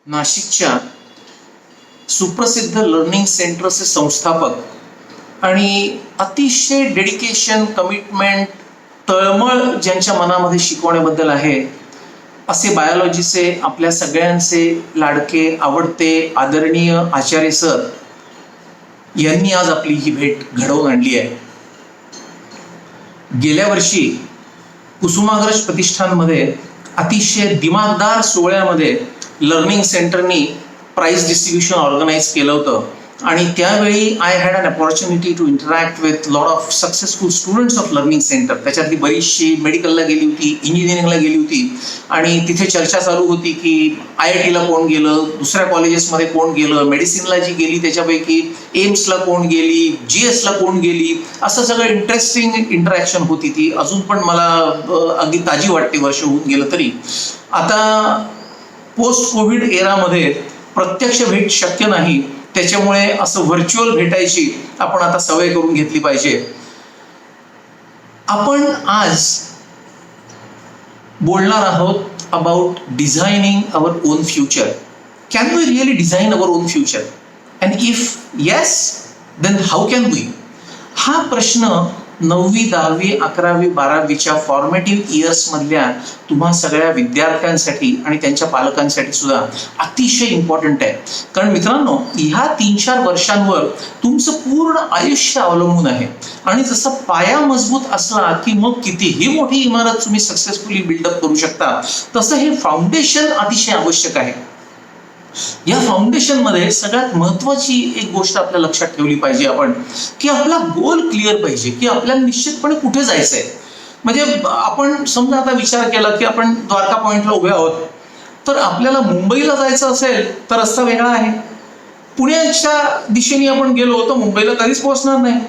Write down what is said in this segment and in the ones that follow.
नाशिकच्या सुप्रसिद्ध लर्निंग सेंटरचे संस्थापक आणि अतिशय डेडिकेशन, कमिटमेंट, तळमळ ज्यांच्या मनामध्ये शिकवण्याबद्दल आहे असे बायोलॉजीचे आपल्या सगळ्यांचे लाडके, आवडते, आदरणीय आचार्य सर यांनी आज आपली ही भेट घडवून आणली आहे. गेल्या वर्षी कुसुमाग्रज प्रतिष्ठानमध्ये अतिशय दिमागदार सोहळ्यामध्ये लर्निंग सेंटरनी प्राइज डिस्ट्रीब्युशन ऑर्गनाईज केलं होतं आणि त्यावेळी I had an opportunity to interact with lot of successful students of learning centre. त्याच्यातली बरीचशी मेडिकलला गेली होती, इंजिनिअरिंगला गेली होती आणि तिथे चर्चा चालू होती की IITला कोण गेलं, दुसऱ्या कॉलेजेसमध्ये कोण गेलं, मेडिसिनला जी गेली त्याच्यापैकी एम्सला कोण गेली, GSला कोण गेली, असं सगळं इंटरेस्टिंग इंटरॅक्शन होती. ती अजून पण मला अगदी ताजी वाटते वर्ष होऊन गेलं तरी. आता पोस्ट कोविड एरामध्ये प्रत्यक्ष भेट शक्य नाही, त्याच्यामुळे असं व्हर्च्युअल भेटायची आपण आता सवय करून घेतली पाहिजे. आपण आज बोलणार आहोत about designing our own future. Can we really design our own future? And if yes, then how can we? हा प्रश्न 9वी, 10वी, 11वी, 12वीच्या फॉर्मेटिव्ह इयर्स मधल्या तुम्हा सगळ्या विद्यार्थ्यांसाठी आणि त्यांच्या पालकांसाठी सुद्धा अतिशय इम्पॉर्टंट आहे. कारण मित्रांनो, ह्या 3-4 वर्षांवर तुमचं पूर्ण आयुष्य अवलंबून आहे आणि जसा पाया मजबूत असला की मग कितीही मोठी इमारत तुम्ही सक्सेसफुली बिल्डअप करू शकता, तसं हे फाउंडेशन अतिशय आवश्यक आहे. या फाउंडेशन मध्ये सगळ्यात महत्वाची एक गोष्ट आपल्या लक्षात ठेवली पाहिजे आपण, की आपला गोल क्लिअर पाहिजे, की आपल्याला निश्चितपणे कुठे जायचंय. म्हणजे आपण समजा आता विचार केला की आपण द्वारका पॉइंटला उभे आहोत, तर आपल्याला मुंबईला जायचं असेल तर रस्ता वेगळा आहे. पुण्याच्या दिशेने आपण गेलो तर मुंबईला कधीच पोहोचणार नाही.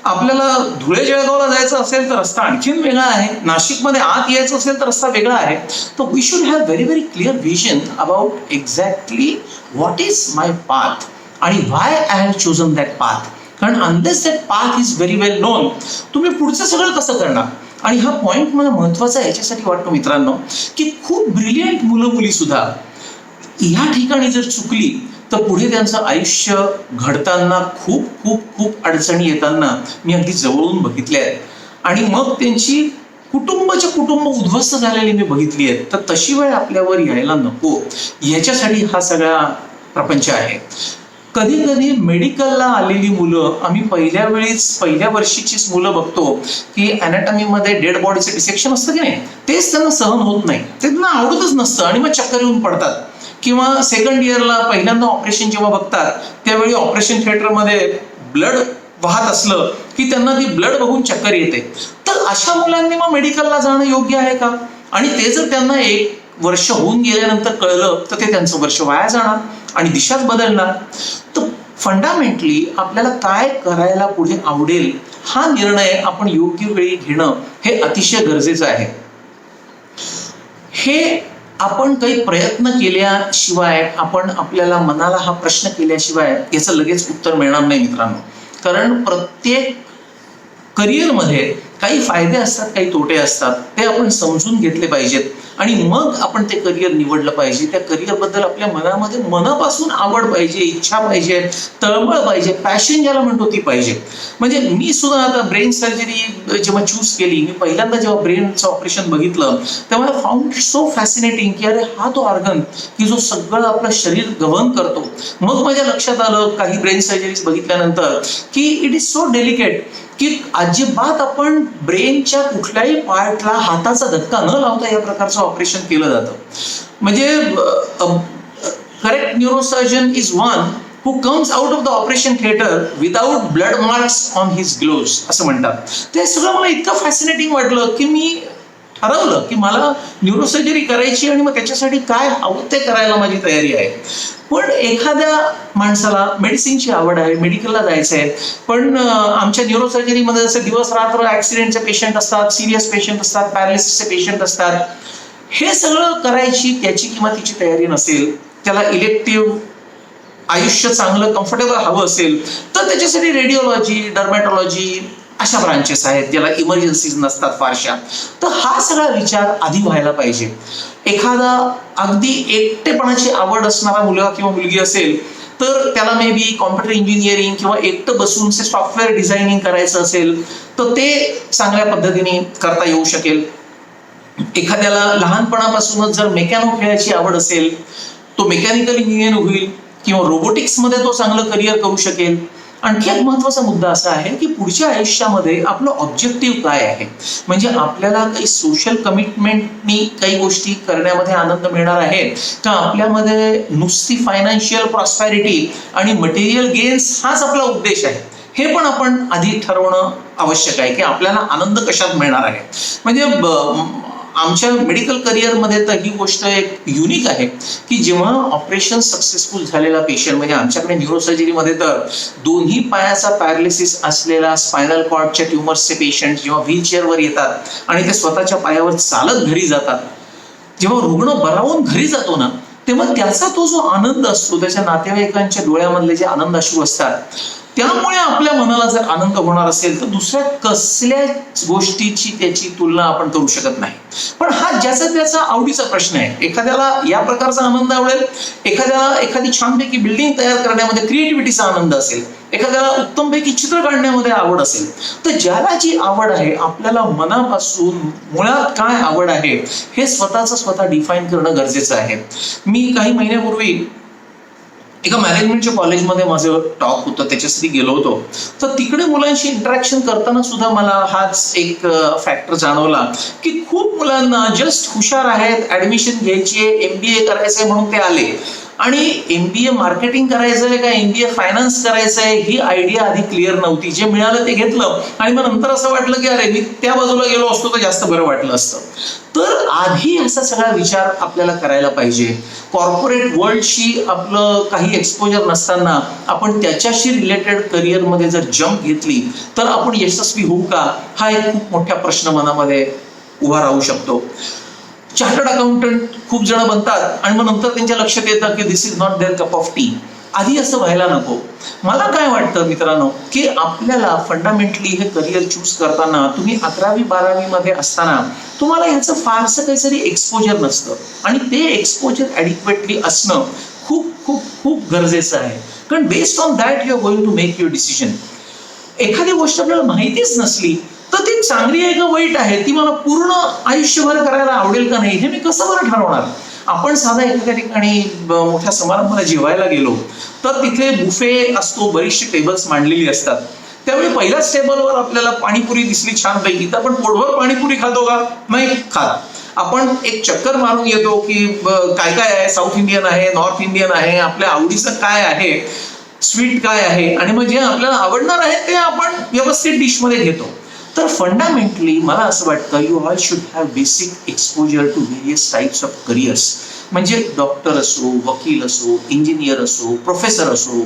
आपल्याला धुळे जळगावला जायचं असेल तर रस्ता आणखीन वेगळा आहे. नाशिकमध्ये आत यायचं असेल तर रस्ता वेगळा आहे. तर we should have very very clear vision about exactly what is my path आणि why I have chosen that path. कारण unless that path is very well known, तुम्ही पुढचं सगळं कसं करणार? आणि हा पॉइंट मला महत्वाचा याच्यासाठी वाटतो मित्रांनो, की खूप ब्रिलियंट मुलं मुली सुद्धा या ठिकाणी जर चुकली तर पुढे त्यांचं आयुष्य घडताना खूप खूप खूप अडचणी येताना मी अगदी जवळून बघितल्या आहेत. आणि मग त्यांची कुटुंब उद्ध्वस्त झालेली मी बघितली आहेत. तर तशी वेळ आपल्यावर यायला नको, याच्यासाठी हा सगळा प्रपंच आहे. कधी कधी मेडिकलला आलेली मुलं आम्ही पहिल्या वर्षीचीच मुलं बघतो की अॅनाटॉमीमध्ये डेड बॉडीचं डिसेक्शन असतं की नाही, तेच त्यांना सहन होत नाही, ते त्यांना आवडतच नसतं आणि मग चक्कर येऊन पडतात. किंवा सेकंड इयरला पहिल्यांदा ऑपरेशन जेव्हा बघतात त्यावेळी ऑपरेशन थिएटरमध्ये ब्लड वाहत असलं की त्यांना ती ब्लड बघून चक्कर येते. तर अशा मुलांनी मग मेडिकलला जाणं योग्य आहे का? आणि ते जर त्यांना 1 वर्ष होऊन गेल्यानंतर कळलं तर ते त्यांचं वर्ष वाया जाणार आणि दिशाच बदलणार. तर फंडामेंटली आपल्याला काय करायला पुढे आवडेल हा निर्णय आपण योग्य वेळी घेणं हे अतिशय गरजेचं आहे. हे आपण काही प्रयत्न केल्याशिवाय, आपण आपल्याला मनाला हा प्रश्न केल्याशिवाय याचं लगेच उत्तर मिळणार नाही मित्रांनो. कारण प्रत्येक करिअरमध्ये काही फायदे असतात, काही तोटे असतात, ते आपण समजून घेतले पाहिजेत आणि मग आपण ते करिअर निवडलं पाहिजे. त्या करिअरबद्दल आपल्या मनामध्ये मनापासून आवड पाहिजे, इच्छा पाहिजे, तळमळ पाहिजे, पॅशन ज्याला म्हणतो ती पाहिजे. म्हणजे मी सुद्धा आता ब्रेन सर्जरी जेव्हा चूज केली, मी पहिल्यांदा जेव्हा ब्रेनचं ऑपरेशन बघितलं तेव्हा I found it so fascinating की अरे हा तो ऑर्गन की जो सगळं आपलं शरीर गव्हर्न करतो. मग माझ्या लक्षात आलं काही ब्रेन सर्जरीज बघितल्यानंतर की इट इज सो डेलिकेट की अजिबात आपण ब्रेनच्या कुठल्याही पार्टला हाताचा धक्का न लावता या प्रकारचं ऑपरेशन केलं जातं. म्हणजे correct neurosurgeon is one who comes out of the operation theater without blood marks on his gloves असं म्हणतात. ते सगळं मला इतकं फॅसिनेटिंग वाटलं की मी ठरवलं की मला न्यूरोसर्जरी करायची आणि मग त्याच्यासाठी काय हवं ते करायला माझी तयारी आहे. पण एखाद्या माणसाला मेडिसिनची आवड आहे, मेडिकलला जायचं आहे, पण आमच्या न्यूरोसर्जरीमध्ये जसे दिवस रात्र ऍक्सिडेंटचे पेशंट असतात, सिरियस पेशंट असतात, पॅरालिसिसचे पेशंट असतात, हे सगळं करायची त्याची किंवा तिची तयारी नसेल, त्याला इलेक्टिव्ह आयुष्य चांगलं कम्फर्टेबल हवं असेल तर त्याच्यासाठी रेडिओलॉजी, डर्मॅटॉलॉजी, अशा ब्रांचेस आहेत ज्याला इमर्जन्सीज नसतात फारशा. तर हा सगळा विचार आधी व्हायला पाहिजे. एखादा अगदी एकटेपणाची आवड असणारा मुलगा किंवा मुलगी असेल तर त्याला मे बी कॉम्प्युटर इंजिनिअरिंग किंवा एकटं बसून सॉफ्टवेअर डिझायनिंग करायचं असेल तर ते चांगल्या पद्धतीने करता येऊ शकेल. एखाद्याला लहानपणापासूनच जर मेकॅनो खेळायची आवड असेल तो मेकॅनिकल इंजिनियर होईल किंवा रोबोटिक्समध्ये तो चांगलं करिअर करू शकेल. आणखी एक महत्वाचा मुद्दा असा आहे की पुढच्या आयुष्यामध्ये आपलं ऑब्जेक्टिव्ह काय आहे. म्हणजे आपल्याला काही सोशल कमिटमेंटनी काही गोष्टी करण्यामध्ये आनंद मिळणार आहे का आपल्यामध्ये नुसती फायनान्शियल प्रॉस्पॅरिटी आणि मटेरियल गेन्स हाच आपला उद्देश आहे. हे पण आपण आधी ठरवणं आवश्यक आहे की आपल्याला आनंद कशात मिळणार आहे. म्हणजे आमच्या मेडिकल करिअरमध्ये तर ही गोष्ट एक युनिक आहे की जेव्हा ऑपरेशन सक्सेसफुल झालेला पेशंट, म्हणजे आमच्याकडे न्यूरोसर्जरीमध्ये तर दोन्ही पायाचा पॅरालिसिस असलेला स्पायनल कॉर्डच्या ट्युमर्सचे पेशंट जेव्हा व्हीलचेअरवर येतात आणि ते स्वतःच्या पायावर चालत घरी जातात, जेव्हा रुग्ण बरावून घरी जातो ना तेव्हा त्याचा तो जो आनंद असतो, त्याच्या नातेवाईकांच्या डोळ्यामधले जे आनंद अश्रू असतात, त्यामुळे आपल्या मनाला जर आनंद होणार असेल तर दुसऱ्या कसल्याच गोष्टीची त्याची तुलना आपण करू शकत नाही. पण हा ज्याचा त्याचा आवडीचा प्रश्न आहे. एखाद्याला या प्रकारचा आनंद आवडेल, एखाद्याला एखादी छानपैकी बिल्डिंग तयार करण्यामध्ये क्रिएटिव्हिटीचा आनंद असेल, एखाद्याला उत्तमपैकी चित्र काढण्यामध्ये आवड असेल. तर ज्याला जी आवड आहे, आपल्याला मनापासून मुळात काय आवड आहे हे स्वतः डिफाईन करणं गरजेचं आहे. मी काही महिन्यापूर्वी एका मॅनेजमेंटच्या कॉलेजमध्ये माझं टॉक होतं, त्याच्यासाठी गेलो होतो. तर तिकडे मुलांशी इंटरॅक्शन करताना सुद्धा मला हाच एक फॅक्टर जाणवला की खूप मुलांना जस्ट हुशार आहेत, ऍडमिशन घ्यायची आहे, MBA करायचंय म्हणून ते आले आणि MBA मार्केटिंग करायचंय का MBA फायनान्स करायचंय ही आयडिया आधी क्लिअर नव्हती. जे मिळालं ते घेतलं आणि मग नंतर असं वाटलं की अरे मी त्या बाजूला गेलो असतो तर जास्त बरं वाटलं असतं. तर आधी असा सगळा विचार आपल्याला करायला पाहिजे. कॉर्पोरेट वर्ल्डशी आपलं काही एक्सपोजर नसताना आपण त्याच्याशी रिलेटेड करिअरमध्ये जर जम्प घेतली तर आपण यशस्वी होऊ का, हा एक खूप मोठा प्रश्न मनामध्ये उभा राहू शकतो. चार्टर्ड अकाउंटंट खूप जण बनतात आणि मग नंतर त्यांच्या लक्षात येतं की this is not their cup of tea. आधी असं व्हायला नको. मला काय वाटतं मित्रांनो की आपल्याला फंडामेंटली हे करिअर चूज करताना तुम्ही 11वी-12वी मध्ये असताना तुम्हाला ह्याचं फारसं काहीतरी एक्सपोजर नसतं आणि ते एक्सपोजर ॲडिक्वेटली असणं खूप खूप खूप गरजेचं आहे. कारण based on that you are going to make your decision. एखादी गोष्ट आपल्याला माहितीच नसली तर ती चांगली आहे का वाईट आहे, ती मला पूर्ण आयुष्यभर करायला आवडेल का नाही, हे मी कसं बरं ठरवणार. आपण साधा एखाद्या ठिकाणी मोठ्या समारंभाला जेवायला गेलो तर तिथे बुफे असतो, बरीचशी टेबल्स मांडलेली असतात. त्यावेळी पहिल्याच टेबलवर आपल्याला पाणीपुरी दिसली छानपैकी तर आपण पोटभर पाणीपुरी खातो का, नाही खात. आपण एक चक्कर मारून येतो की काय काय आहे, साऊथ इंडियन आहे, नॉर्थ इंडियन आहे, आपल्या आवडीचं काय आहे, स्वीट काय आहे, आणि मग जे आपल्याला आवडणार आहे ते आपण व्यवस्थित डिशमध्ये घेतो. तर फंडामेंटली मला असं वाटतं you all should have basic exposure to various types of careers. म्हणजे डॉक्टर असो, वकील असो, इंजिनियर असो, प्रोफेसर असो.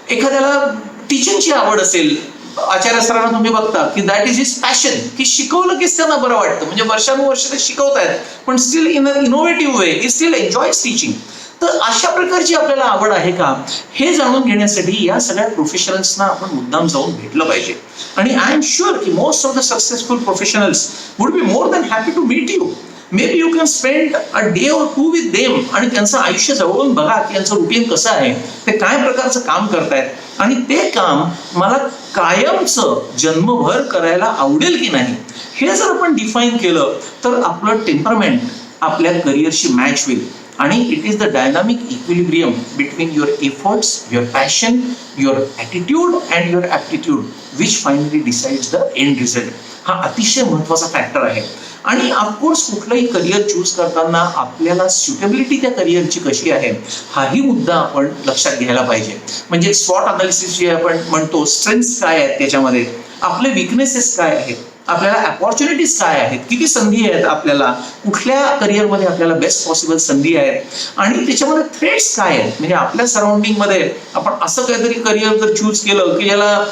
एखाद्याला टीचिंगची आवड असेल, आचार्य सरांना तुम्ही बघता की दॅट इज हिज पॅशन, की शिकवलं कीच त्यांना बरं वाटतं. म्हणजे वर्षानुवर्ष ते शिकवतायत पण steel in a innovative way he steel enjoys teaching. तर अशा प्रकारची आपल्याला आवड आहे का हे जाणून घेण्यासाठी या सगळ्या प्रोफेशनल्सना आपण मुद्दाम जाऊन भेटलं पाहिजे. आणि आय एम शुअर की most of the successful professionals would be more than happy to meet you. Maybe you can spend a day or two with them आणि त्यांचं आयुष्य जवळून बघा की यांचं रुटीन कसं आहे, ते काय प्रकारचं काम करतायत आणि ते काम मला कायमचं जन्मभर करायला आवडेल की नाही, हे जर आपण डिफाईन केलं तर आपलं टेम्परमेंट आपल्या करिअरशी मॅच होईल. आणि it is the dynamic equilibrium between your efforts, your passion, your attitude and your aptitude which finally decides the end result. हा अतिशय महत्वाचा फॅक्टर आहे. आणि ऑफकोर्स कुठलंही करिअर चूज करताना आपल्याला सुटेबिलिटी त्या करिअरची कशी आहे हाही मुद्दा आपण लक्षात घ्यायला पाहिजे. म्हणजे स्वॉट अनालिसिस जे आपण म्हणतो, स्ट्रेंथ्स काय आहेत त्याच्यामध्ये, आपले विकनेसेस काय आहेत, आपल्याला अपॉर्च्युनिटीज काय आहेत, किती संधी आहेत, आपल्याला कुठल्या करिअरमध्ये आपल्याला बेस्ट पॉसिबल संधी आहेत, आणि त्याच्यामध्ये थ्रेट्स काय आहेत. म्हणजे आपल्या सराउंडिंगमध्ये आपण असं काहीतरी करिअर जर चूज केलं की याला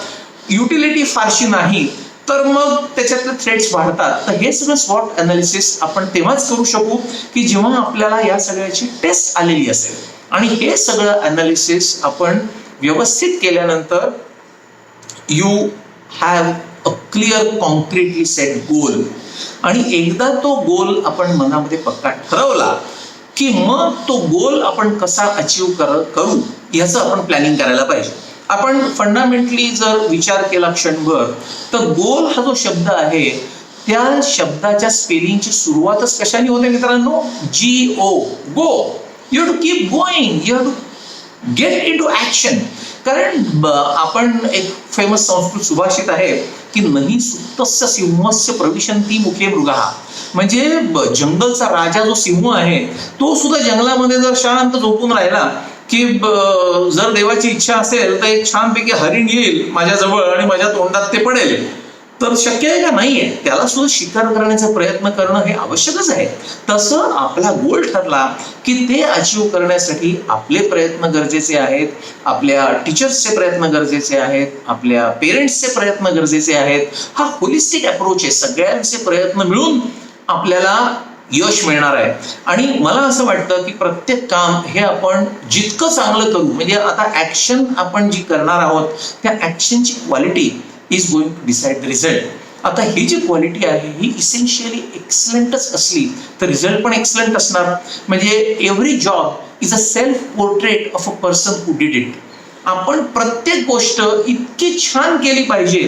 युटिलिटी फारशी नाही तर मग त्याच्यातले थ्रेट्स वाढतात. तर हे सगळं स्वॉट अनालिसिस आपण तेव्हाच करू शकू की जेव्हा आपल्याला या सगळ्याची टेस्ट आलेली असेल. आणि हे सगळं अनालिसिस आपण व्यवस्थित केल्यानंतर you have a clear concretely set goal. आणि एकदा तो गोल आपण मनामध्ये पक्का ठरवला की मग तो गोल आपण कसा अचीव करू याचं आपण प्लॅनिंग करायला पाहिजे. आपण फंडामेंटली जर विचार केला क्षणभर तर गोल हा जो शब्द आहे त्या शब्दाच्या स्पेलिंगची सुरुवातच कशाने होते मित्रांनो? GO, go. You have to keep going, you have to get into action. कारण आपण एक फेमस संस्कृत सुभाषित आहे की नाही सुप्तस्य सिंहस्य प्रविशन्ति मुखे मृगः. म्हणजे जंगलचा राजा जो सिंह आहे तो सुद्धा जंगलामध्ये जर शांत झोपून राहिला की जर देवाची इच्छा असेल तर एक छानपैकी हरिण येईल माझ्याजवळ आणि माझ्या तोंडात ते पडेल, तर शक्य आहे का? नाहीये. त्याला सुद्धा शिकार करण्याचा प्रयत्न करणं हे आवश्यकच आहे. तसं आपला गोल ठरला की ते अचीव करण्यासाठी आपले प्रयत्न गरजेचे आहेत, आपल्या टीचर्सचे प्रयत्न गरजेचे आहेत, आपल्या पेरेंट्सचे प्रयत्न गरजेचे आहेत. हा होलिस्टिक अप्रोच आहे. सगळ्यांचे प्रयत्न मिळून आपल्याला यश मिळणार आहे. आणि मला असं वाटतं की प्रत्येक काम हे आपण जितकं चांगलं करू, म्हणजे आता ऍक्शन आपण जी करणार आहोत त्या ऍक्शनची quality is going to decide the result. आता ही जी क्वालिटी आहे ही इसेन्शियली एक्सलंटच असली तर रिझल्ट पण एक्सलंट असणार. म्हणजे every job is a self portrait of a person who did it. आपण प्रत्येक गोष्ट इतकी छान केली पाहिजे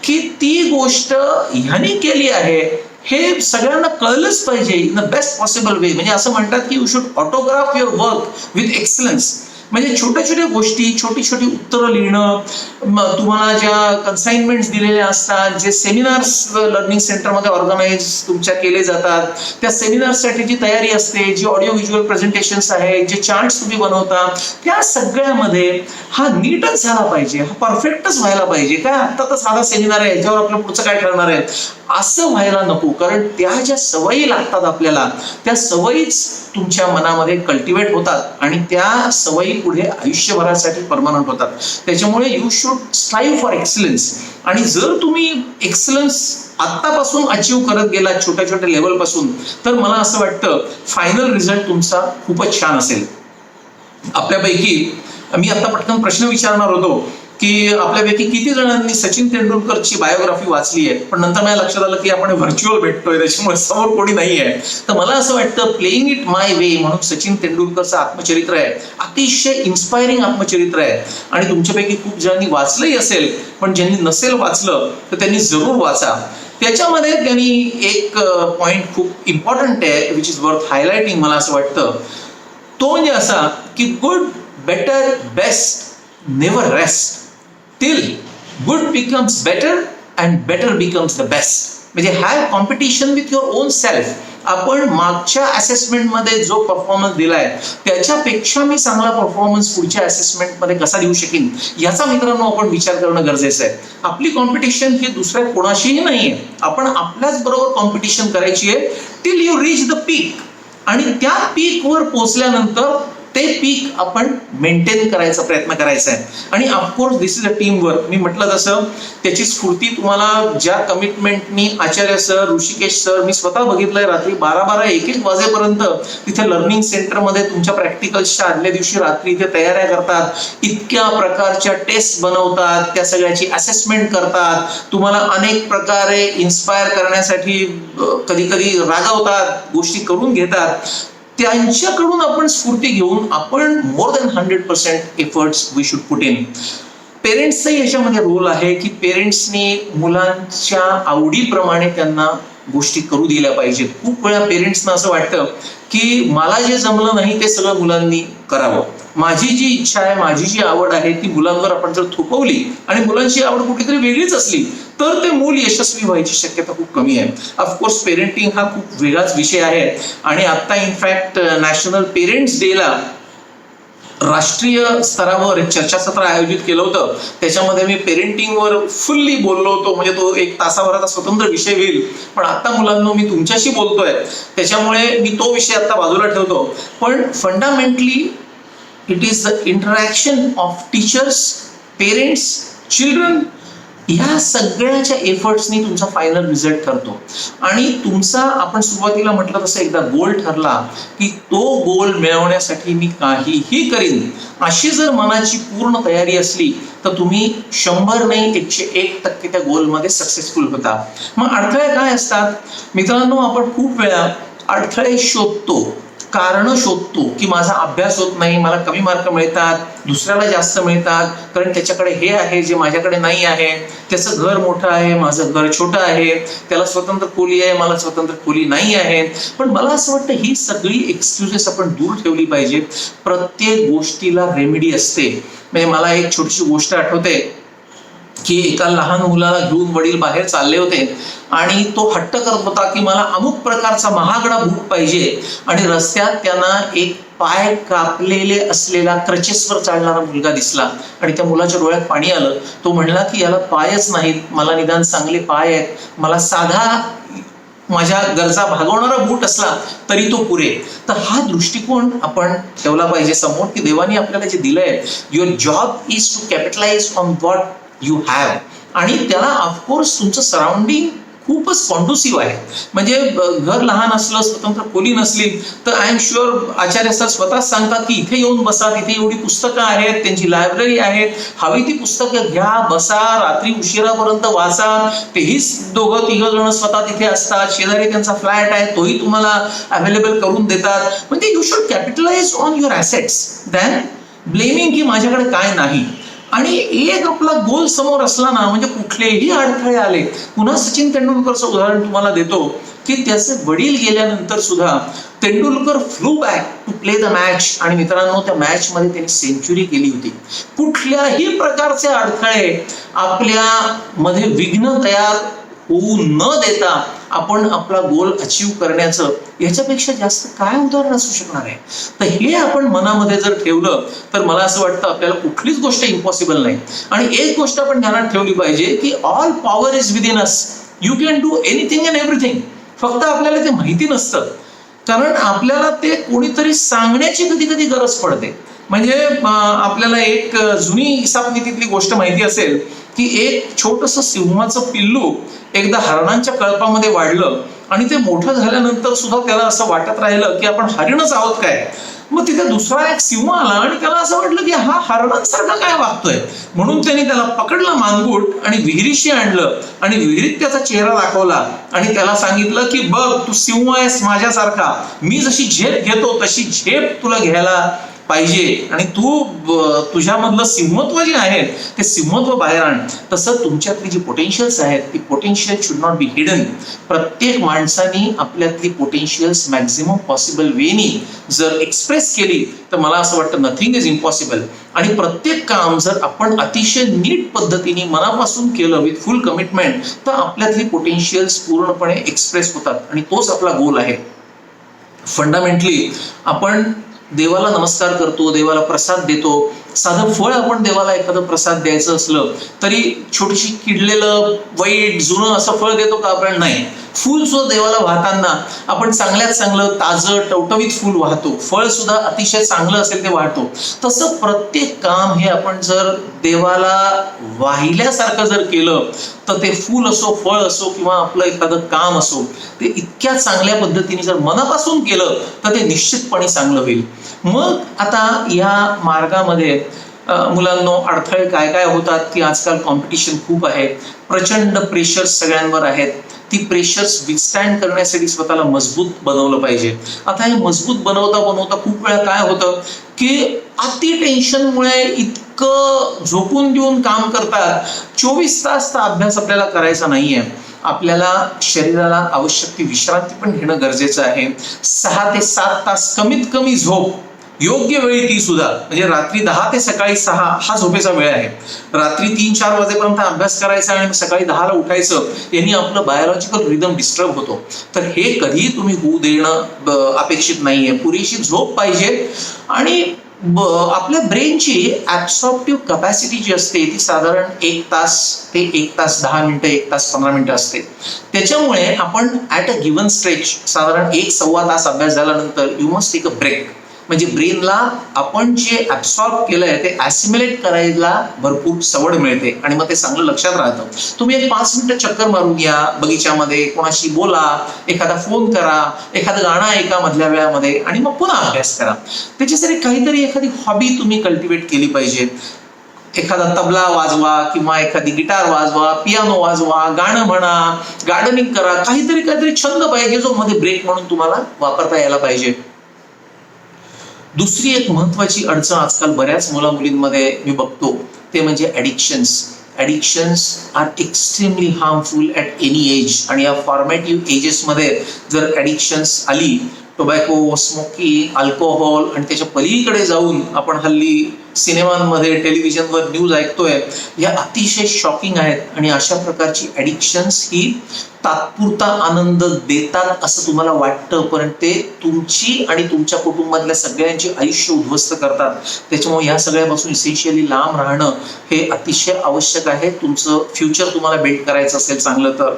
की ती गोष्ट ह्यानी केली आहे हे सगळ्यांना कळलंच पाहिजे in the best possible way. म्हणजे असं म्हणतात की you should autograph your work with excellence. म्हणजे छोट्या छोट्या गोष्टी, छोटी छोटी उत्तरं लिहिणं, तुम्हाला ज्या कन्साइनमेंट्स दिलेल्या असतात, जे सेमिनार्स लर्निंग सेंटरमध्ये ऑर्गनाईज तुमच्या केले जातात, त्या सेमिनारसाठी जी तयारी असते, जी ऑडिओ व्हिज्युअल प्रेझेंटेशन्स आहेत, जे चार्ट्स तुम्ही बनवता, त्या सगळ्यामध्ये हा नीटच झाला पाहिजे, हा परफेक्टच व्हायला पाहिजे. काय आता तर साधा सेमिनार आहे, याच्यावर आपलं पुढचं काय ठरणार आहे असं व्हायला नको. कारण त्या ज्या सवयी लागतात आपल्याला त्या सवयीच तुमच्या मनामध्ये कल्टिवेट होतात आणि त्या सवयी पुढे आयुष्यभरासाठी परमनंट होतात. त्याच्यामुळे you should strive for excellence. आणि जर तुम्ही एक्सलन्स आत्तापासून अचीव्ह करत गेला छोट्या छोट्या लेवलपासून तर मला असं वाटतं फायनल रिझल्ट तुमचा खूपच छान असेल. आपल्यापैकी मी आता पटकन प्रश्न विचारणार होतो की आपल्यापैकी किती जणांनी सचिन तेंडुलकरची बायोग्राफी वाचली आहे, पण नंतर माझ्या लक्षात आलं की आपण व्हर्च्युअल भेटतोय त्याच्यामुळे समोर कोणी नाही आहे. तर मला असं वाटतं प्लेइंग इट माय वे म्हणून सचिन तेंडुलकरचं आत्मचरित्र आहे, अतिशय इन्स्पायरिंग आत्मचरित्र आहे. आणि तुमच्यापैकी खूप जणांनी वाचलंही असेल, पण ज्यांनी नसेल वाचलं तर त्यांनी जरूर वाचा. त्याच्यामध्ये त्यांनी एक पॉइंट खूप इम्पॉर्टंट आहे विच इज वर्थ हायलाइटिंग मला असं वाटतं. तो म्हणजे असा की good, better, best never rest till good becomes better and better becomes the best. म्हणजे have competition with your own self. आपण मागच्या असेसमेंटमध्ये जो परफॉर्मन्स दिलाय त्याच्यापेक्षा मी चांगला परफॉर्मन्स पुढच्या असेसमेंटमध्ये कसा देऊ शकेन याचा मित्रांनो आपण विचार करणं गरजेचं आहे. आपली कॉम्पिटिशन ही दुसऱ्या कोणाशीही नाहीये, आपण आपल्याच बरोबर कॉम्पिटिशन करायची आहे टिल यू रीच द पीक. आणि त्या पीकवर पोहोचल्यानंतर ते पीक आपण मेंटेन करायचा प्रयत्न करायचा आहे. आणि of course this is a team work. मी म्हटलं तसं त्याची स्फूर्ती तुम्हाला ज्या कमिटमेंटनी आचार्य सर, ऋषिकेश सर, मी स्वतः बघितलंय रात्री 12-12, 1-1 वाजेपर्यंत तिथे लर्निंग सेंटरमध्ये तुमच्या प्रॅक्टिकल्सच्या आदल्या दिवशी रात्री इथे तयाऱ्या करतात, इतक्या प्रकारच्या टेस्ट बनवतात, त्या सगळ्याची असेसमेंट करतात, तुम्हाला अनेक प्रकारे इन्स्पायर करण्यासाठी कधी कधी रागावतात, गोष्टी करून घेतात. त्यांच्याकडून आपण स्फूर्ती घेऊन आपण more than 100% efforts we should put in. पेरेंट्सचाही याच्यामध्ये रोल आहे की पेरेंट्सनी मुलांच्या आवडीप्रमाणे त्यांना गोष्टी करू दिल्या पाहिजेत. खूप वेळा पेरेंट्सना असं वाटतं की मला जे जमलं नाही ते सगळं मुलांनी करावं. माझी जी इच्छा आहे, माझी जी आवड आहे ती मुलांवर आपण जर थोपवली आणि मुलांची आवड कुठेतरी वेगळीच असली तर ते मूल यशस्वी व्हायची शक्यता खूप कमी आहे. ऑफकोर्स पेरेंटिंग हा खूप वेगळाच विषय आहे. आणि आता इनफॅक्ट नॅशनल पेरेंट्स डेला राष्ट्रीय स्तरावर एक चर्चासत्र आयोजित केलं होतं. त्याच्यामध्ये मी पेरेंटिंगवर फुल्ली बोललो होतो, म्हणजे तो एक तासाभराचा स्वतंत्र विषय होईल. पण आता मुलांनो मी तुमच्याशी बोलतोय त्याच्यामुळे मी तो विषय आता बाजूला ठेवतो. पण fundamentally it is the interaction of teachers, parents, children ह्या सगळ्याच्या एफर्ट्सनी तुमचा फायनल रिझल्ट ठरतो. आणि तुमचा, आपण सुरुवातीला म्हटलं तसं, एकदा गोल ठरला की तो गोल मिळवण्यासाठी मी काहीही करीन, अशी जर मनाची पूर्ण तयारी असली तर तुम्ही 100 नाही 101% त्या गोलमध्ये सक्सेसफुल होता. मग अडथळे काय असतात मित्रांनो? आपण खूप वेळा अडथळे शोधतो, कारण शोधतो की माझा अभ्यास होत नाही, मला कमी मार्क मिळतात, दुसऱ्याला जास्त मिळतात, कारण त्याच्याकडे हे आहे जे माझ्याकडे नाही आहे, त्याचं घर मोठं आहे, माझं घर छोटं आहे, त्याला स्वतंत्र खोली आहे, मला स्वतंत्र खोली नाही आहे. पण मला असं वाटतं ही सगळी एक्सक्युजेस आपण दूर ठेवली पाहिजे. प्रत्येक गोष्टीला रेमेडी असते. म्हणजे मला एक छोटीशी गोष्ट आठवते की एका लहान मुलाला घेऊन वडील बाहेर चालले होते आणि तो हट्ट करत होता की मला अमुक प्रकारचा महागडा बूट पाहिजे, आणि रस्त्यात त्यांना एक पाय कापलेले असलेला क्रचेसवर चालणारा मुलगा दिसला आणि त्या मुलाच्या डोळ्यात पाणी आलं. तो म्हणला की याला पायच नाहीत, मला निदान चांगले पाय आहेत, मला साधा माझ्या गरजा भागवणारा बूट असला तरी तो पुरे. तर हा दृष्टिकोन आपण ठेवला पाहिजे समोर की देवाने आपल्याला जे दिलंय, your job is to capitalise on what you have. आणि त्याला ऑफकोर्स तुमचं सराउंडिंग खूपच कॉन्ड्युसिव्ह आहे. म्हणजे घर लहान असलं, स्वतंत्र खोली नसली तर I am sure Acharya sir स्वतःच सांगतात की इथे येऊन बसा, तिथे एवढी पुस्तकं आहेत, त्यांची लायब्ररी आहे, हवी ती पुस्तकं घ्या, बसा, रात्री उशिरापर्यंत वाचा. तेही दोघं तिघ जण स्वतः तिथे असतात, शेजारी त्यांचा फ्लॅट आहे, तोही तुम्हाला अवेलेबल करून देतात. म्हणजे you should capitalise on your assets than blaming की माझ्याकडे काय नाही. आणि एक आपला गोल समोर असला ना, म्हणजे कुठलेही अडथळे आले. पुन्हा सचिन तेंडुलकरचं उदाहरण तुम्हाला देतो की त्याचे वडील गेल्यानंतर सुद्धा Tendulkar flew back to play the match, आणि मित्रांनो त्या मॅच मध्ये त्यांनी सेंचुरी केली होती. कुठल्याही प्रकारचे अडथळे आपल्या मध्ये विघ्न तयार होऊ न देता आपण आपला गोल अचीव करण्याचं याच्यापेक्षा जास्त काय उदाहरण असू शकणार आहे. तर हे आपण मनामध्ये जर ठेवलं तर मला असं वाटतं आपल्याला कुठलीच गोष्ट इम्पॉसिबल नाही. आणि एक गोष्ट आपण ध्यानात ठेवली पाहिजे की all power is within us, you can do anything and everything. फक्त आपल्याला ते माहिती नसतं, कारण आपल्याला ते कोणीतरी सांगण्याची कधी कधी गरज पडते. म्हणजे आपल्याला एक जुनी हिसाबनीतीतली गोष्ट माहिती असेल की एक छोटस सिंहाचं पिल्लू एकदा हरणांच्या कळपामध्ये वाढलं आणि ते मोठं झाल्यानंतर सुद्धा त्याला असं वाटत राहिलं की आपण हरिणच आहोत काय. मग तिथे दुसरा एक सिंह आला आणि त्याला असं वाटलं की हा हरणांसारखा काय वागतोय, म्हणून त्यांनी त्याला पकडला मानगूट आणि विहिरीशी आणलं आणि विहिरीत त्याचा चेहरा दाखवला आणि त्याला सांगितलं की बघ तू सिंह आहेस माझ्यासारखा, मी जशी झेप घेतो तशी झेप तुला घ्यायला पाहिजे, आणि तू तुझ्यामधलं सिंहत्व जे आहे ते सिंहत्व बाहेर आण. तसं तुमच्यातली जी पोटेन्शियल्स आहेत ती potential should not be hidden. प्रत्येक माणसाने आपल्यातली पोटेन्शियल्स मॅक्झिमम पॉसिबल वेनी जर एक्सप्रेस केली तर मला असं वाटतं नथिंग इज इम्पॉसिबल. आणि प्रत्येक काम जर आपण अतिशय नीट पद्धतीने मनापासून केलं विथ फुल कमिटमेंट तर आपल्यातली पोटेन्शियल्स पूर्णपणे एक्सप्रेस होतात, आणि तोच आपला गोल आहे. फंडामेंटली आपण देवाला नमस्कार करतो, देवाला प्रसाद देतो. साधं फळ आपण देवाला एखादं प्रसाद द्यायचं असलं तरी छोटीशी किडलेलं वाईट जुनं असं फळ देतो का आपण? नाही. फूल सुद्धा देवाला वाहताना आपण चांगल्यात चांगलं ताजं टवटवीत फूल वाहतो, फळ सुद्धा अतिशय चांगलं असेल ते वाहतो. तसं प्रत्येक काम हे आपण जर देवाला वाहिल्यासारखं जर केलं तर ते फूल असो, फळ असो किंवा आपलं एखादं काम असो ते इतक्या चांगल्या पद्धतीने जर मनापासून केलं तर ते निश्चितपणे चांगलं होईल. मग आता या मार्गामध्ये मुलांनो अडथळे काय काय होतात की आजकाल कॉम्पिटिशन खूप आहे, प्रचंड प्रेशर्स सगळ्यांवर आहेत. ती प्रेशर्स विथस्टँड करण्यासाठी स्वतःला मजबूत बनवलं पाहिजे. आता हे मजबूत बनवता बनवता खूप वेळा काय होतं की अति टेन्शनमुळे इतकं झोपून देऊन काम करतात. 24 तास तर अभ्यास आपल्याला करायचा नाहीये. आपल्याला शरीराला आवश्यक ती विश्रांती पण घेणं गरजेचं आहे. 6 ते 7 तास कमीत कमी झोप, योग्य वेळी ती सुद्धा, म्हणजे रात्री 10 ते सकाळी 6 हा झोपेचा वेळ आहे. रात्री 3-4 वाजेपर्यंत अभ्यास करायचा आणि सकाळी 10ला उठायचं, यांनी आपलं बायोलॉजिकल रिदम डिस्टर्ब होतो. तर हे कधीही तुम्ही होऊ देणं अपेक्षित नाहीये. पुरेशी झोप पाहिजे. आणि आपल्या ब्रेनची ऍब्सॉर्प्टिव्ह कपॅसिटी जी असते ती साधारण 1 तास ते 1 तास 10 मिनिटं, 1 तास 15 मिनिटं असते. त्याच्यामुळे आपण ऍट अ गिव्हन स्ट्रेच साधारण 1-1.25 तास अभ्यास झाल्यानंतर you must take a break. म्हणजे ब्रेनला आपण जे ऍब्सॉर्ब केलंय ते ऍसिम्युलेट करायला भरपूर सवड मिळते आणि मग ते चांगलं लक्षात राहतं. तुम्ही एक 5 मिनिटं चक्कर मारून या बगीच्यामध्ये, कोणाशी बोला, एखादा फोन करा, एखादं गाणं ऐका मधल्या वेळामध्ये आणि मग पुन्हा अभ्यास करा. त्याच्यासाठी काहीतरी एखादी हॉबी तुम्ही कल्टिवेट केली पाहिजे. एखादा तबला वाजवा किंवा एखादी गिटार वाजवा, पियानो वाजवा, गाणं म्हणा, गार्डनिंग करा, काहीतरी छंद पाहिजे जो मध्ये ब्रेक म्हणून तुम्हाला वापरता यायला पाहिजे. दुसरी एक महत्वाची अडचण आजकाल बऱ्याच मुला-मुलींमध्ये मी बघतो ते म्हणजे addictions are extremely harmful at any age. आणि या फॉर्मॅटिव्ह एजेसमध्ये जर ॲडिक्शन्स आली, टोबॅको, स्मोकिंग, अल्कोहोल आणि त्याच्या पलीकडे जाऊन आपण हल्ली सिनेमांमध्ये, टेलिव्हिजनवर न्यूज ऐकतोय, या अतिशय शॉकिंग आहेत. आणि अशा प्रकारची ॲडिक्शन्स ही तात्पुरता आनंद देतात असं तुम्हाला वाटतं, पण ते तुमची आणि तुमच्या कुटुंबातल्या सगळ्यांची आयुष्य उद्ध्वस्त करतात. त्याच्यामुळे या सगळ्यापासून इसेन्शियली लांब राहणं हे अतिशय आवश्यक आहे तुमचं फ्युचर तुम्हाला बिल्ड करायचं असेल चांगलं तर.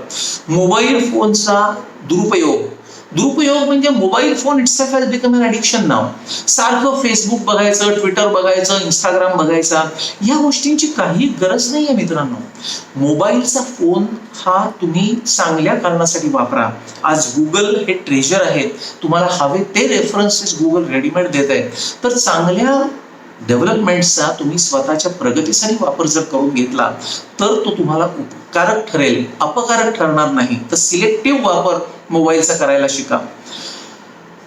मोबाईल फोनचा दुरुपयोग म्हणजे mobile phone itself has become an addiction नाव. सारखं फेसबुक बघायचं, ट्विटर बघायचं, इंस्टाग्राम बघायचा, या गोष्टींची काही गरज नाही आहे मित्रांनो. मोबाईलचा फोन हा तुम्ही चांगल्या कारणासाठी वापरा. आज गुगल हे ट्रेजर आहे, तुम्हाला हवे ते रेफरन्सेस गुगल रेडीमेड देत आहे. तर चांगल्या डेव्हलपमेंटचा तुम्ही स्वतःच्या प्रगतीसाठी वापर जर करून घेतला तर तो तुम्हाला उपकारक ठरेल, अपकारक ठरणार नाही. तर सिलेक्टिव्ह वापर मोबाईलचा करायला शिका.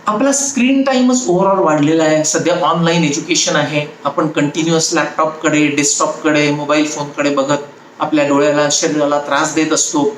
आपला स्क्रीन टाइमच ओव्हरऑल वाढलेला आहे. सध्या ऑनलाईन एज्युकेशन आहे, आपण कंटिन्युअस लॅपटॉपकडे, डेस्कटॉपकडे, मोबाईल फोनकडे बघत आपल्या डोळ्याला, शरीराला त्रास देत असतो.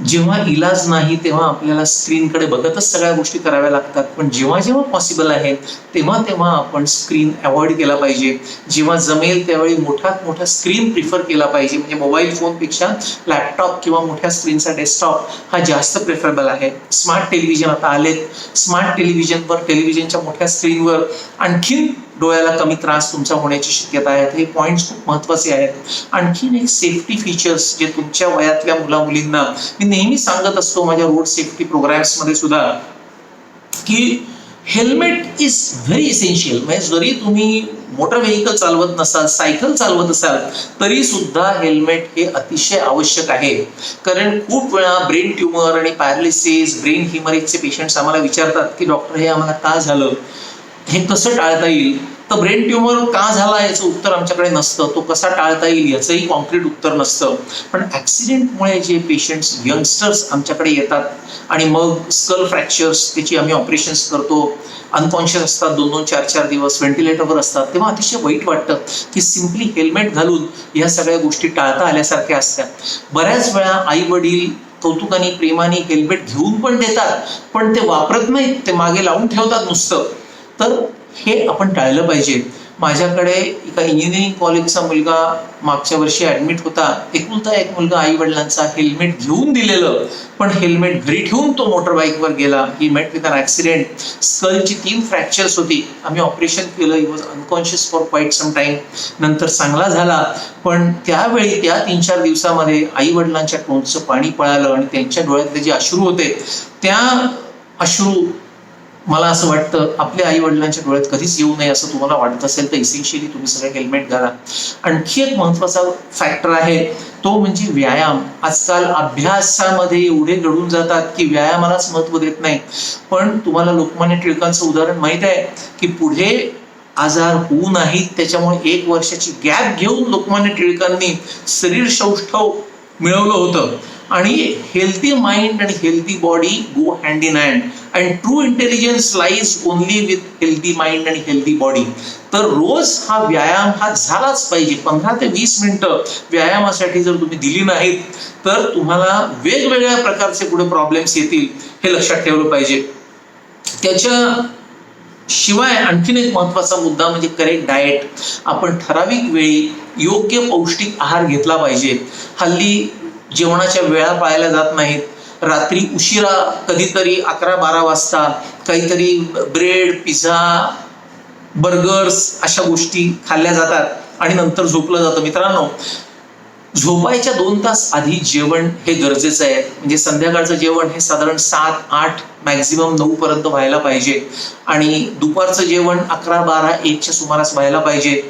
जेव्हा इलाज नाही तेव्हा आपल्याला स्क्रीनकडे बघतच सगळ्या गोष्टी कराव्या लागतात. पण जेव्हा जेव्हा पॉसिबल आहे तेव्हा आपण स्क्रीन अवॉइड केला पाहिजे. जेव्हा जमेल त्यावेळी मोठ्यात मोठा स्क्रीन प्रिफर केला पाहिजे. म्हणजे मोबाईल फोनपेक्षा लॅपटॉप किंवा मोठ्या स्क्रीनचा डेस्कटॉप हा जास्त प्रेफरेबल आहे. स्मार्ट टेलिव्हिजन आता आलेत. स्मार्ट टेलिव्हिजनवर, टेलिव्हिजनच्या मोठ्या स्क्रीनवर आणखीन डोळ्याला कमी त्रास तुमचा होण्याची शक्यता आहे. हे पॉइंट्स खूप महत्वाचे आहेत. आणखीन एक सेफ्टी फीचर्स जे तुमच्या वयातल्या मुला-मुलींना मी नेहमी सांगत असतो माझ्या रोड सेफ्टी प्रोग्राम्स मध्ये सुद्धा, की हेल्मेट इज व्हेरी इसेन्शियल. म्हणजे जरी तुम्ही मोटर व्हेकल चालवत नसाल, सायकल चालवत असाल, तरी सुद्धा हेल्मेट हे अतिशय आवश्यक आहे. कारण खूप वेळा ब्रेन ट्युमर आणि पॅरालिसिस, ब्रेन हिमरेजचे पेशंट्स आम्हाला विचारतात की डॉक्टर हे आम्हाला का झालं, हे कसं टाळता येईल. तर ब्रेन ट्युमर का झाला याचं उत्तर आमच्याकडे नसतं, तो कसा टाळता येईल याचंही कॉन्क्रीट उत्तर नसतं. पण ऍक्सिडेंटमुळे जे पेशंट्स, यंगस्टर्स आमच्याकडे येतात आणि मग स्कल फ्रॅक्चर्स, त्याची आम्ही ऑपरेशन्स करतो, अनकॉन्शियस असतात 2-2, 4-4 दिवस व्हेंटिलेटरवर असतात, तेव्हा अतिशय वाईट वाटतं की सिम्पली हेल्मेट घालून या सगळ्या गोष्टी टाळता आल्यासारख्या असतात. बऱ्याच वेळा आई वडील कौतुकाने, प्रेमाने हेल्मेट घेऊन पण देतात, पण ते वापरत नाहीत, ते मागे लावून ठेवतात नुसतं. तर हे आपण टाळलं पाहिजे. माझ्याकडे एका इंजिनिअरिंग कॉलेजचा मुलगा मागच्या वर्षी ऍडमिट होता. एकुलता एक मुलगा, आई वडिलांचा, हेल्मेट घेऊन दिलेलं पण हेल्मेट घरी ठेवून तो मोटरबाईकवर गेला. He met with an accident. स्कलची 3 फ्रॅक्चर्स होती. आम्ही ऑपरेशन केलं. He was unconscious for quite some time. नंतर चांगला झाला. पण त्यावेळी त्या 3-4 दिवसामध्ये आई वडिलांच्या तोंडचं पाणी पळालं आणि त्यांच्या डोळ्यातले जे अश्रू होते, त्या अश्रू मला असं वाटतं आपल्या आई वडिलांच्या डोळ्यात कधीच येऊ नये. असं तुम्हाला वाटत असेल तर इसेन्शियली तुम्ही सगळे हेल्मेट घाला. आणखी एक महत्वाचा फॅक्टर आहे तो म्हणजे व्यायाम. आजकाल अभ्यासामध्ये एवढे घडून जातात की व्यायामालाच महत्व देत नाही. पण तुम्हाला लोकमान्य टिळकांचं उदाहरण माहित आहे की पुढे आजार होऊ नाहीत त्याच्यामुळे 1 वर्षाची गॅप घेऊन लोकमान्य टिळकांनी शरीर सौष्ठव मिळवलं होतं. आणि हेल्दी माइंड आणि healthy body go hand in hand. And true intelligence lies only with healthy mind आणि हेल्दी बॉडी. तर रोज हा व्यायाम हा झालाच पाहिजे. 15 ते 20 मिनिटं व्यायामासाठी जर तुम्ही दिली नाहीत तर तुम्हाला वेगवेगळ्या प्रकारचे पुढे प्रॉब्लेम्स येतील, हे लक्षात ठेवलं पाहिजे. त्याच्या शिवाय आणखीन एक महत्वाचा मुद्दा म्हणजे करेक्ट डाएट. आपण ठराविक वेळी योग्य पौष्टिक आहार घेतला पाहिजे. हल्ली जेवणाच्या वेळा पाळल्या जात नाहीत. रात्री उशिरा, कधीतरी 11-12 वाजता काहीतरी ब्रेड, पिझ्झा, बर्गर्स अशा गोष्टी खाल्ल्या जातात आणि नंतर झोपलं जातं. मित्रांनो, झोपायच्या 2 तास आधी जेवण हे गरजेचं आहे. म्हणजे संध्याकाळचं जेवण हे साधारण 7, 8, मॅक्झिमम 9 पर्यंत व्हायला पाहिजे आणि दुपारचं जेवण 11, 12, 1च्या सुमारास व्हायला पाहिजे.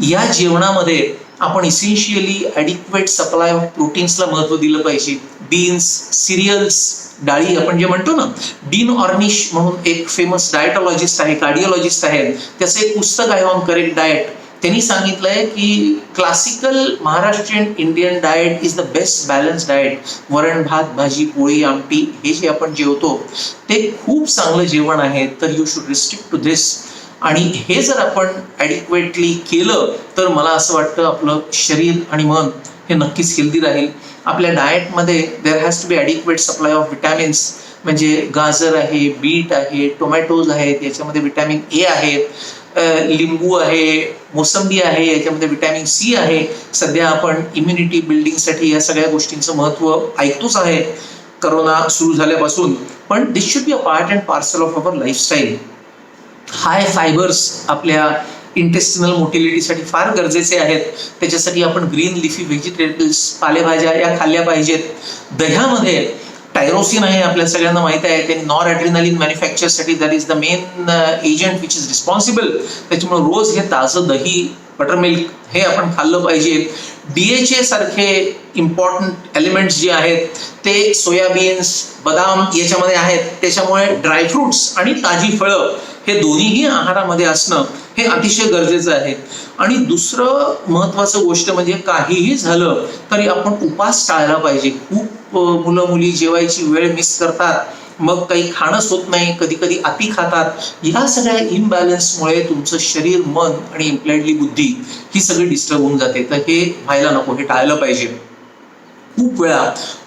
या जेवणामध्ये आपण इसेन्शियली ॲडिक्वेट सप्लाय ऑफ प्रोटीन्सला महत्त्व दिलं पाहिजे. बीन्स, सिरियल्स, डाळी आपण जे म्हणतो ना, डीन ऑर्निश म्हणून एक फेमस डायटॉलॉजिस्ट आहे, कार्डिओलॉजिस्ट आहे, त्याचं एक पुस्तक आहे ऑन करेक्ट डाएट. त्यांनी सांगितलंय की classical Maharashtrian Indian diet is the best balance diet. वरण, भात, भाजी, पोळी, आमटी हे जे आपण जेवतो ते खूप चांगलं जेवण आहे. तर यू शुड रिस्ट्रिक्ट टू दिस. आणि हे जर आपण ॲडिक्वेटली केलं तर मला असं वाटतं आपलं शरीर आणि मन हे नक्कीच हेल्दी राहील. आपल्या डाएटमध्ये there has to be adequate supply of vitamins. म्हणजे गाजर आहे, बीट आहे, टोमॅटोज आहेत, याच्यामध्ये विटॅमिन ए आहे, लिंबू आहे, मोसंबी आहे, याच्यामध्ये विटॅमिन सी आहे. सध्या आपण इम्युनिटी बिल्डिंगसाठी या सगळ्या गोष्टींचं महत्त्व ऐकतोच आहे करोना सुरू झाल्यापासून. पण this should be a part and parcel of our lifestyle. High fibres आपल्या इंटेस्टिनल मोटिलिटीसाठी फार गरजेचे आहेत. त्याच्यासाठी आपण ग्रीन लिफी व्हेजिटेबल्स, पालेभाज्या या खाल्ल्या पाहिजेत. दह्यामध्ये टायरोसिन आहे, आपल्या सगळ्यांना माहिती आहे. त्यांनी नॉर ॲड्रिनालिन मॅन्युफॅक्चरसाठी that is the main agent which is responsible. त्याच्यामुळे रोज हे ताजं दही, बटरमिल्क हे आपण खाल्लं पाहिजे. DHA सारखे इम्पॉर्टंट एलिमेंट्स जे आहेत ते सोयाबीन्स, बदाम याच्यामध्ये आहेत. त्याच्यामुळे ड्रायफ्रुट्स आणि ताजी फळं हे दोन्हीही आहारामध्ये असणं हे अतिशय गरजेचं आहे. आणि दुसरं महत्त्वाचं गोष्ट म्हणजे काहीही झालं तरी आपण उपास टाळला पाहिजे. खूप मुलं मुली जेवायची वेळ मिस करतात, मग काही खाणंच होत नाही, कधी कधी अति खातात. या सगळ्या इम्बॅलन्समुळे तुमचं शरीर, मन आणि इम्प्लाइडली बुद्धी ही सगळी डिस्टर्ब होऊन जाते. तर हे व्हायला नको, हे टाळलं पाहिजे. खूप वेळा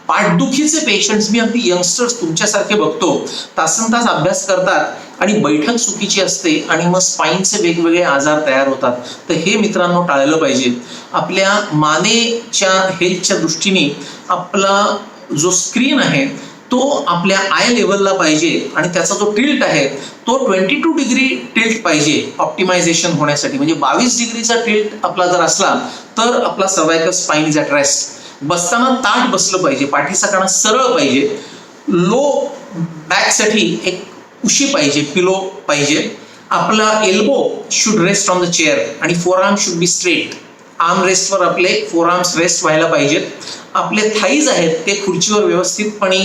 पाठदुखीचे पेशंट्स, मी अगदी यंगस्टर्स तुमच्यासारखे बघतो, तासन तास अभ्यास करतात आणि बैठक चुकीची असते आणि मग स्पाईनचे वेगवेगळे आजार तयार होतात. तर हे मित्रांनो टाळलं पाहिजे. आपल्या मानेच्या हेल्थच्या दृष्टीने आपला जो स्क्रीन आहे तो आपल्या आय लेवलला पाहिजे आणि त्याचा जो टिल्ट आहे तो 22 डिग्री टिल्ट पाहिजे ऑप्टिमायझेशन होण्यासाठी. म्हणजे 22 डिग्रीचा टिल्ट आपला जर असला तर आपला cervical spine is at rest. बसताना ताठ बसलं पाहिजे, पाठीचा कणा सरळ पाहिजे. लो बॅकसाठी एक उशी पाहिजे, पिलो पाहिजे. आपला elbow should rest on the chair आणि forearm should be straight. Arm रेस्टवर आपले फोरआर्म्स रेस्ट व्हायला पाहिजेत. आपले थाईज आहेत ते खुर्चीवर व्यवस्थितपणे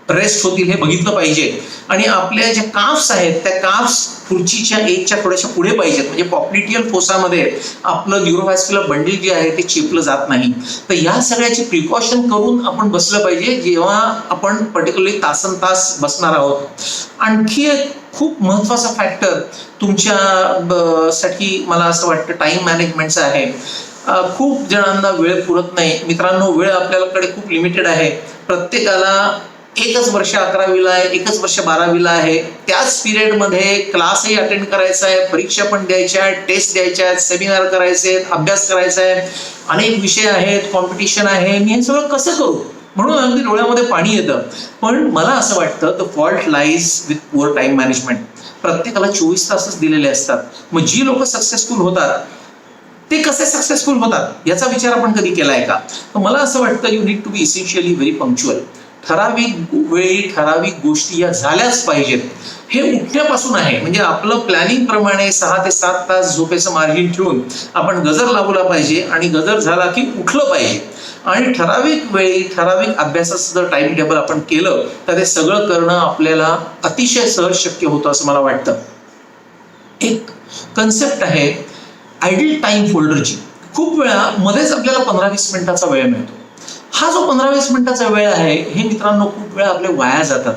रेस्ट होतील हे बघितलं पाहिजे. आणि आपल्या ज्या काफ्स आहेत त्या काफ्स खुर्चीच्या एजच्या थोड्याशा पुढे पाहिजेत. म्हणजे पॉप्लिटियल फोसामध्ये आपलं न्यूरोव्हॅस्क्युलर बंडल जे आहे ते चेपलं जात नाही. तर या सगळ्याची प्रिकॉशन करून आपण बसलं पाहिजे जेव्हा आपण पर्टिक्युलरली तासन तास बसणार आहोत. आणखी एक खूप महत्त्वाचा फॅक्टर तुमच्या साठी मला असं वाटतं टाइम मॅनेजमेंटचा आहे. खूप जणांना वेळ पुरत नाही. मित्रांनो, वेळ आपल्याकडे खूप लिमिटेड आहे. प्रत्येकाला एकच वर्ष 11वीला आहे, एकच वर्ष 12वीला आहे. त्याच पिरियडमध्ये क्लासही अटेंड करायचा आहे, परीक्षा पण द्यायच्या आहेत, टेस्ट द्यायच्या आहेत, सेमिनार करायचे आहेत, अभ्यास करायचा आहे, अनेक विषय आहेत, कॉम्पिटिशन आहे. मी हे सगळं कसं करू म्हणून अगदी डोळ्यामध्ये पाणी येतं. पण मला असं वाटतं the fault lies with poor time management. प्रत्येकाला 24 तासच दिलेले असतात. मग जी लोक सक्सेसफुल होतात ते कसे सक्सेसफुल होतात याचा विचार आपण कधी केलाय का? तर मला असं वाटतं you need to be essentially very punctual. ठराविक वेळी ठराविक गोष्टी या झाल्याच पाहिजेत. हे उठण्यापासून आहे. म्हणजे आपलं प्लॅनिंग प्रमाणे 6 ते 7 तास झोपेचं मार्जिन ठेवून आपण गजर लावला पाहिजे आणि गजर झाला की उठलं पाहिजे. आणि ठराविक वेळी ठराविक अभ्यासाचं जर टाइम टेबल आपण केलं तर ते सगळं करणं आपल्याला अतिशय सहज शक्य होतं असं मला वाटतं. एक कन्सेप्ट आहे आयडियल टाइम फोल्डरची. खूप वेळा मध्येच आपल्याला 15-20 मिनिटाचा वेळ मिळतो. हा जो 15-20 मिनिटाचा वेळ आहे हे मित्रांनो खूप वेळा आपले वाया जातात.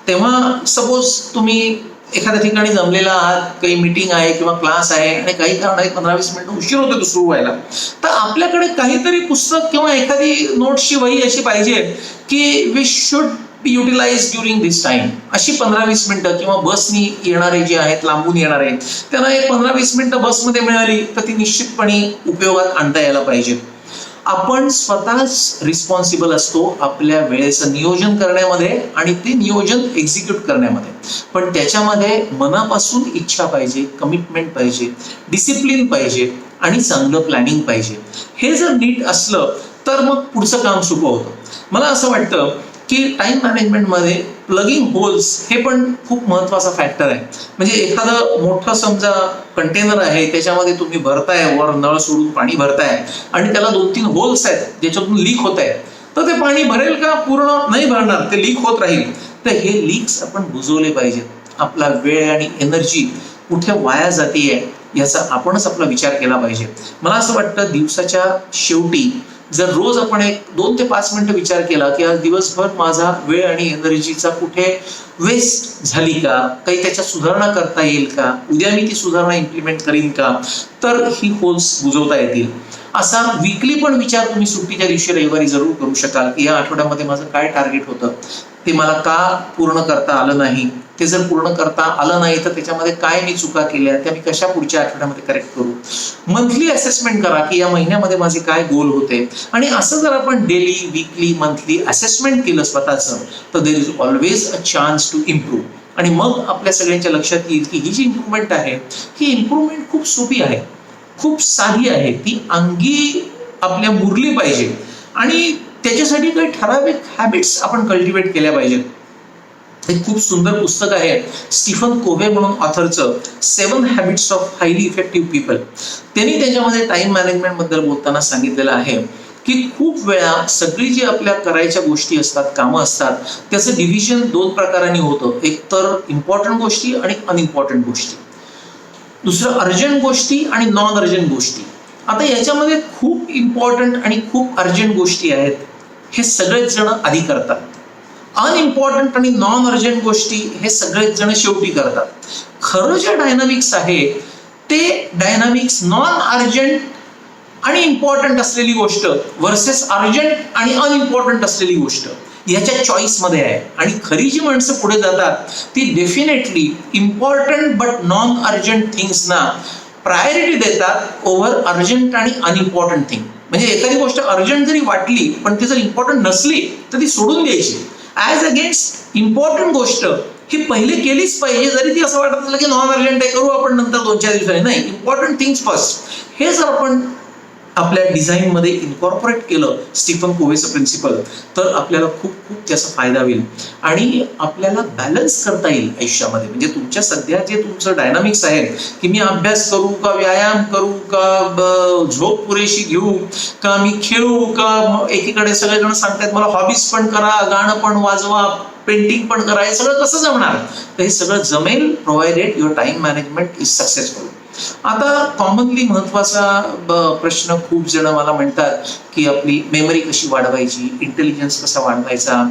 तेव्हा सपोज तुम्ही एखाद्या ठिकाणी जमलेला आहात, काही मीटिंग आहे किंवा क्लास आहे आणि काही कारणाने 15-20 मिनिटं उशीर होतो तो सुरू व्हायला, तर आपल्याकडे काहीतरी पुस्तक किंवा एखादी नोट्सची वही अशी पाहिजे की we should be utilise during this time. अशी 15-20 मिनिटं किंवा बसनी येणारे जे आहेत, लांबून येणारे, त्यांना एक 15-20 मिनिटं बसमध्ये मिळाली तर ती निश्चितपणे उपयोगात आणता यायला पाहिजे. आपण स्वतःच रिस्पॉन्सिबल असतो आपल्या वेळेचं नियोजन करण्यामध्ये आणि ते नियोजन एक्झिक्यूट करण्यामध्ये. पण त्याच्यामध्ये मनापासून इच्छा पाहिजे, कमिटमेंट पाहिजे, डिसिप्लिन पाहिजे आणि चांगलं प्लॅनिंग पाहिजे. हे जर नीट असलं तर मग पुढचं काम सोपं होतं. मला असं वाटतं की टाइम मॅनेजमेंटमध्ये प्लगिंग होल्स हे पण खूप महत्वाचा फॅक्टर आहे. म्हणजे एखादं मोठं समजा कंटेनर आहे, त्याच्यामध्ये तुम्ही भरताय, वर नळ सोडून पाणी भरताय आणि त्याला 2-3 होल्स आहेत ज्याच्यातून लीक होत आहे, तर ते पाणी भरेल का? पूर्ण नाही भरणार, ते लीक होत राहील. तर हे लीक्स आपण बुजवले पाहिजेत. आपला वेळ आणि एनर्जी कुठे वाया जातीये याचा आपणच आपला विचार केला पाहिजे. मला असं वाटतं दिवसाच्या शेवटी जर रोज आपण एक 2 ते 5 मिनिटं विचार केला की आज दिवसभर माझा वेळ आणि एनर्जीचा कुठे वेस्ट झाली का, काही त्याच्यात सुधारणा करता येईल का, उद्या मी ती सुधारणा इम्प्लिमेंट करीन का, तर ही होल्स बुजवता येतील. असा वीकली पण विचार तुम्ही सुट्टीच्या दिवशी रविवारी जरूर करू शकाल की या आठवड्यामध्ये माझं काय टार्गेट होतं, ते मला का पूर्ण करता आलं नाही, ते जर पूर्ण करता आलं नाही तर त्याच्यामध्ये काय मी चुका केल्या, त्या मी कशा पुढच्या आठवड्यामध्ये करेक्ट करू. मंथली असेसमेंट करा की या महिन्यामध्ये माझे काय गोल होते, आणि असं जर आपण डेली, वीकली, मंथली असेसमेंट केलं स्वतःचं, तर there is always a chance to improve. आणि मग आपल्या सगळ्यांच्या लक्षात येईल की ही जी इम्प्रूव्हमेंट आहे, ही इम्प्रूव्हमेंट खूप सोपी आहे, खूप साधी आहे, ती अंगी आपल्या मुरली पाहिजे. आणि त्याच्यासाठी काही ठराविक हॅबिट्स आपण कल्टिवेट केल्या पाहिजेत. एक खूप सुंदर पुस्तक आहे स्टीफन कोव्हे म्हणून ऑथरचं, 7 habits of highly effective people. त्यांनी त्याच्यामध्ये टाइम मॅनेजमेंट बद्दल बोलताना सांगितलेलं आहे की खूप वेळा सगळी जी आपल्या करायच्या गोष्टी असतात, कामं असतात, त्याचं डिव्हिजन 2 प्रकारांनी होतं. एक तर इम्पॉर्टंट गोष्टी आणि अनइम्पॉर्टंट गोष्टी, दुसरं अर्जंट गोष्टी आणि नॉन अर्जंट गोष्टी. आता याच्यामध्ये खूप इम्पॉर्टंट आणि खूप अर्जंट गोष्टी आहेत, हे सगळेच जण आधी करतात. अनइम्पॉर्टंट आणि नॉन अर्जंट गोष्टी हे सगळेच जण शेवटी करतात. खरं जे डायनामिक्स आहे ते डायनामिक्स नॉन अर्जंट आणि इम्पॉर्टंट असलेली गोष्ट वर्सेस अर्जंट आणि अनइम्पॉर्टंट असलेली गोष्ट याच्या चॉईस मध्ये आहे. आणि खरी जी माणसं पुढे जातात ती definitely important but non urgent थिंग्सना प्रायोरिटी देतात ओव्हर अर्जंट आणि अनइम्पॉर्टंट थिंग. म्हणजे एखादी गोष्ट अर्जंट जरी वाटली पण ती जर इम्पॉर्टंट नसली तर ती सोडून द्यायची. ॲज अगेन्स्ट इम्पॉर्टंट गोष्ट ही पहिले केलीच पाहिजे, जरी ती असं वाटत असलं की नॉन अर्जंट आहे, करू आपण नंतर 2-4 दिवसांनी. नाही, इम्पॉर्टंट थिंग्स फर्स्ट. हे जर आपण आपल्या डिझाईनमध्ये इन्कॉर्पोरेट केलं स्टीफन कोव्हेचं प्रिन्सिपल, तर आपल्याला खूप खूप त्याचा फायदा होईल आणि आपल्याला बॅलन्स करता येईल आयुष्यामध्ये. म्हणजे तुमच्या सध्या जे तुमचं डायनामिक्स आहे की मी अभ्यास करू का, व्यायाम करू का, झोप पुरेशी घेऊ का, मी खेळू का, एकीकडे सगळेजण सांगतात मला हॉबीज पण करा, गाणं पण वाजवा, पेंटिंग पण करा, हे सगळं कसं जमणार? तर हे सगळं जमेल provided your time management is successful. आता कॉमनली महत्वाचा प्रश्न खूप जण मला म्हणतात की आपली मेमरी कशी वाढवायची, इंटेलिजन्स कसा वाढवायचा.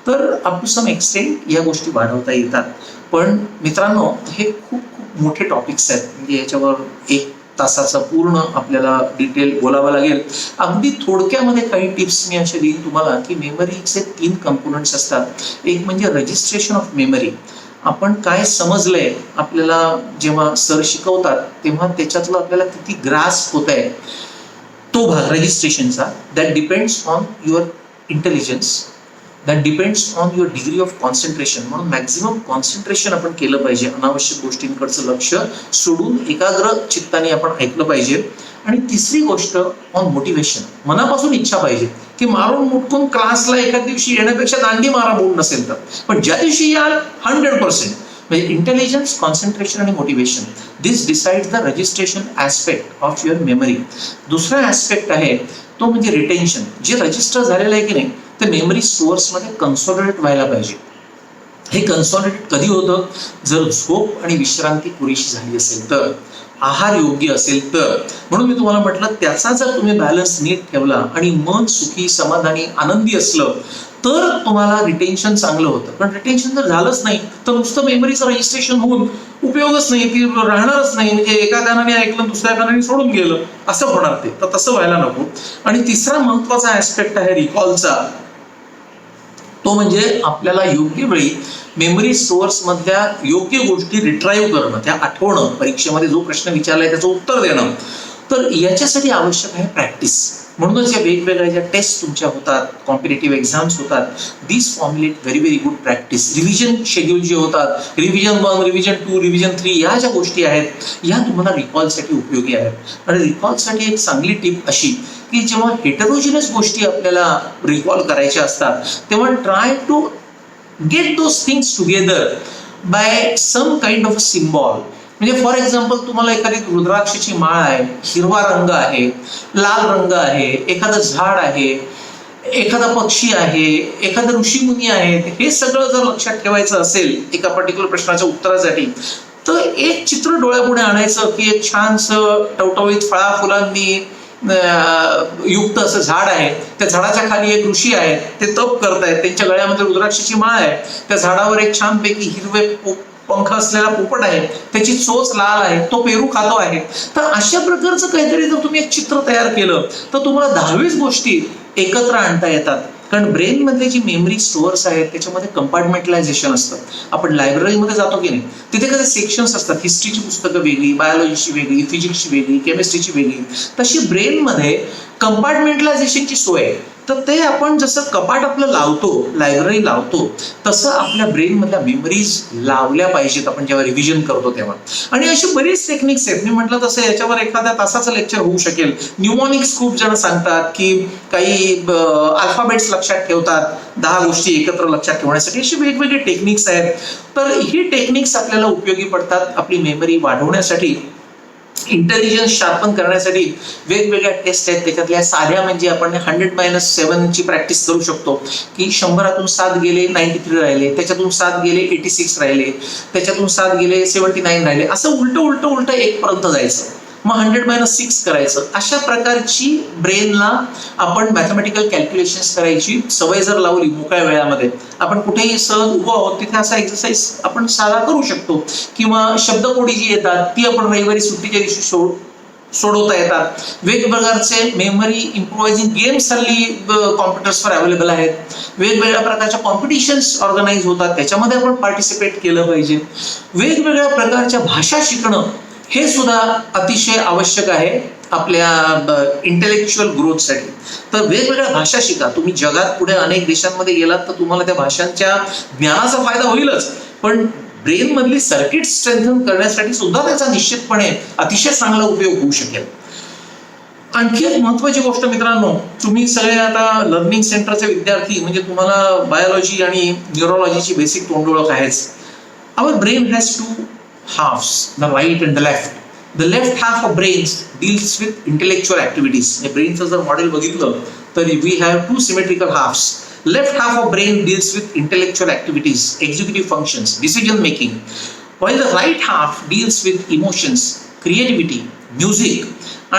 तर अप टू सम एक्सटेंट या गोष्टी वाढवता येतात. पण मित्रांनो, हे खूप खूप मोठे टॉपिक्स आहेत. म्हणजे याच्यावर 1 तासाचा पूर्ण आपल्याला डिटेल बोलावं लागेल. अगदी थोडक्यामध्ये काही टिप्स मी अशा देईन तुम्हाला की मेमरीचे 3 कंपोनंट्स असतात. एक म्हणजे रजिस्ट्रेशन ऑफ मेमरी. आपण काय समजलंय, आपल्याला जेव्हा सर शिकवतात तेव्हा त्याच्यातलं आपल्याला किती ग्रास्प होत आहे तो भाग रजिस्ट्रेशनचा, that depends on your intelligence, that depends on your degree of concentration. म्हणून मॅक्झिमम कॉन्सन्ट्रेशन आपण केलं पाहिजे, अनावश्यक गोष्टींकडचं लक्ष सोडून एकाग्र चित्ताने आपण ऐकलं पाहिजे. आणि तिसरी गोष्ट ऑन मोटिवेशन, मनापासून इच्छा पाहिजे की मारून मुटकून क्लासला एखाद दिवशी येण्यापेक्षा दांडी मारा मूड नसेल तर, पण ज्या दिवशी याल 100%. म्हणजे इंटेलिजन्स, कॉन्सन्ट्रेशन आणि motivation, this decides the registration aspect of your memory. दुसरा ऍस्पेक्ट आहे तो म्हणजे रिटेन्शन. जे रजिस्टर झालेलं आहे की नाही ते मेमरी सोर्समध्ये कन्सॉलिडेट व्हायला पाहिजे. हे कन्सॉलिडेट कधी होतं? जर झोप आणि विश्रांती पुरेशी झाली असेल तर, आहार योग्य असेल तर. म्हणून मी तुम्हाला म्हटलं त्याचा जर तुम्ही बॅलन्स नीट ठेवला आणि मन सुखी, समाधानी, आनंदी असलं तर तुम्हाला रिटेन्शन चांगलं होतं. पण रिटेन्शन जर झालंच नाही तर नुसतं मेमरीचं रजिस्ट्रेशन होऊन उपयोगच नाही, ती राहणारच नाही. म्हणजे एका कानाने ऐकलं दुसऱ्या कानाने सोडून गेलं असं होणार ते. तर तसं व्हायला नको. आणि तिसरा महत्वाचा ऍस्पेक्ट आहे रिकॉलचा, तो म्हणजे आपल्याला योग्य वेळी मेमरी सोर्स मधल्या योग्य गोष्टी रिट्राईव्ह करणं, त्या आठवणं, परीक्षेमध्ये जो प्रश्न विचारलाय त्याचं उत्तर देणं. तर याच्यासाठी आवश्यक आहे प्रॅक्टिस. म्हणूनच या वेगवेगळ्या ज्या टेस्ट तुमच्या होतात, कॉम्पिटेटिव्ह एक्झाम्स होतात, this formulate very very good practice. Revision schedule जे होतात, रिव्हिजन 1, रिव्हिजन 2, रिव्हिजन 3, या ज्या गोष्टी आहेत या तुम्हाला रिकॉलसाठी उपयोगी आहेत. आणि रिकॉलसाठी एक चांगली टिप अशी की जेव्हा हेटेरोजिनस गोष्टी आपल्याला रिकॉल करायच्या असतात तेव्हा try to get those things together by some kind of symbol. म्हणजे फॉर एक्झाम्पल तुम्हाला एखादी रुद्राक्षाची माळ आहे, हिरवा रंग आहे, लाल रंग आहे, एखादं झाड आहे, एखादा पक्षी आहे, एखादं ऋषीमुनी आहेत, हे सगळं जर लक्षात ठेवायचं असेल एका पर्टिक्युलर प्रश्नाच्या उत्तरासाठी, तर एक चित्र डोळ्यापुढे आणायचं की एक छानसं टवटवीत फळा फुलांनी युक्त असं झाड आहे, त्या झाडाच्या खाली एक ऋषी आहेत, ते तप करतायत, त्यांच्या गळ्यामध्ये रुद्राक्षाची माळ आहे, त्या झाडावर एक छानपैकी हिरवे पंख असलेला पोपट आहे, त्याची चोच लाल आहे, तो पेरू खातो आहे. तर अशा प्रकारचं काहीतरी जर तुम्ही एक चित्र तयार केलं तर तुम्हाला 10-20 गोष्टी एकत्र आणता येतात. कारण ब्रेन मधले जी मेमरी स्टोअर्स आहेत त्याच्यामध्ये कंपार्टमेंटलायझेशन असतं. आपण लायब्ररीमध्ये जातो की नाही, तिथे कसे सेक्शन्स असतात, हिस्ट्रीची पुस्तकं वेगळी, बायोलॉजीची वेगळी, फिजिक्सची वेगळी, केमिस्ट्रीची वेगळी, तशी ब्रेनमध्ये कंपार्टमेंटलायझेशनची सोय आहे. तर ते आपण जसं कपाट आपलं लावतो, लायब्ररी लावतो, तसं आपल्या ब्रेनमधल्या मेमरीज लावल्या पाहिजेत आपण जेव्हा रिव्हिजन करतो तेव्हा. आणि अशी बरीच टेक्निक्स आहेत. मी म्हटलं तसं याच्यावर एखाद्या तासाचं लेक्चर होऊ शकेल. न्यूमॉनिक्स खूप जण सांगतात की काही अल्फाबेट्स लक्षात ठेवतात, 10 गोष्टी एकत्र लक्षात ठेवण्यासाठी. अशी वेगवेगळे टेक्निक्स आहेत. तर ही टेक्निक्स आपल्याला उपयोगी पडतात आपली मेमरी वाढवण्यासाठी, इंटेलिजन्स शार्पन करण्यासाठी. वेगवेगळ्या टेस्ट आहेत. त्याच्यातल्या साध्या म्हणजे आपण 100-7 ची प्रॅक्टिस करू शकतो की 100तून 7 गेले 93 राहिले, त्याच्यातून 7 गेले 86 राहिले, त्याच्यातून 7 गेले 79 राहिले, असं उलट 1 पर्यंत जायचं. मग 100-6 करायचं. अशा प्रकारची ब्रेनला आपण मॅथमॅटिकल कॅल्क्युलेशन्स करायची सवय जर लावली मोकळ्या वेळामध्ये, आपण कुठेही सहज उभं आहोत तिथे असा एक्सरसाइज आपण साधा करू शकतो. किंवा शब्दकोडी जी येतात ती आपण रविवारी सुट्टीच्या दिवशी सोडवता येतात. वेगवेगळ्याचे मेमरी इम्प्रोवायझिंग गेम्स हल्ली कॉम्प्युटर्सवर अवेलेबल आहेत. वेगवेगळ्या प्रकारच्या कॉम्पिटिशन्स ऑर्गनाईज होतात, त्याच्यामध्ये आपण पार्टिसिपेट केलं पाहिजे. वेगवेगळ्या प्रकारच्या भाषा शिकणं हे सुद्धा अतिशय आवश्यक आहे आपल्या इंटेलेक्च्युअल ग्रोथसाठी. तर वेगवेगळ्या भाषा शिका. तुम्ही जगात पुढे अनेक देशांमध्ये गेलात तर तुम्हाला त्या भाषांच्या ज्ञानाचा फायदा होईलच, पण ब्रेन मधली सर्किट स्ट्रेंथन करण्यासाठी सुद्धा त्याचा निश्चितपणे अतिशय चांगला उपयोग होऊ शकेल. आणखी एक महत्वाची गोष्ट मित्रांनो, तुम्ही सगळे आता लर्निंग सेंटरचे विद्यार्थी म्हणजे तुम्हाला बायोलॉजी आणि न्यूरोलॉजीची बेसिक तोंडओळख आहेच. आवर brain has 2 halves, the right and the left. The left half of brains deals with intellectual activities. या ब्रेनचं जर मॉडेल बघितलं तर we have 2 symmetrical halves. Left half of brain deals with intellectual activities, executive functions, decision making, while the right half deals with emotions, creativity, music.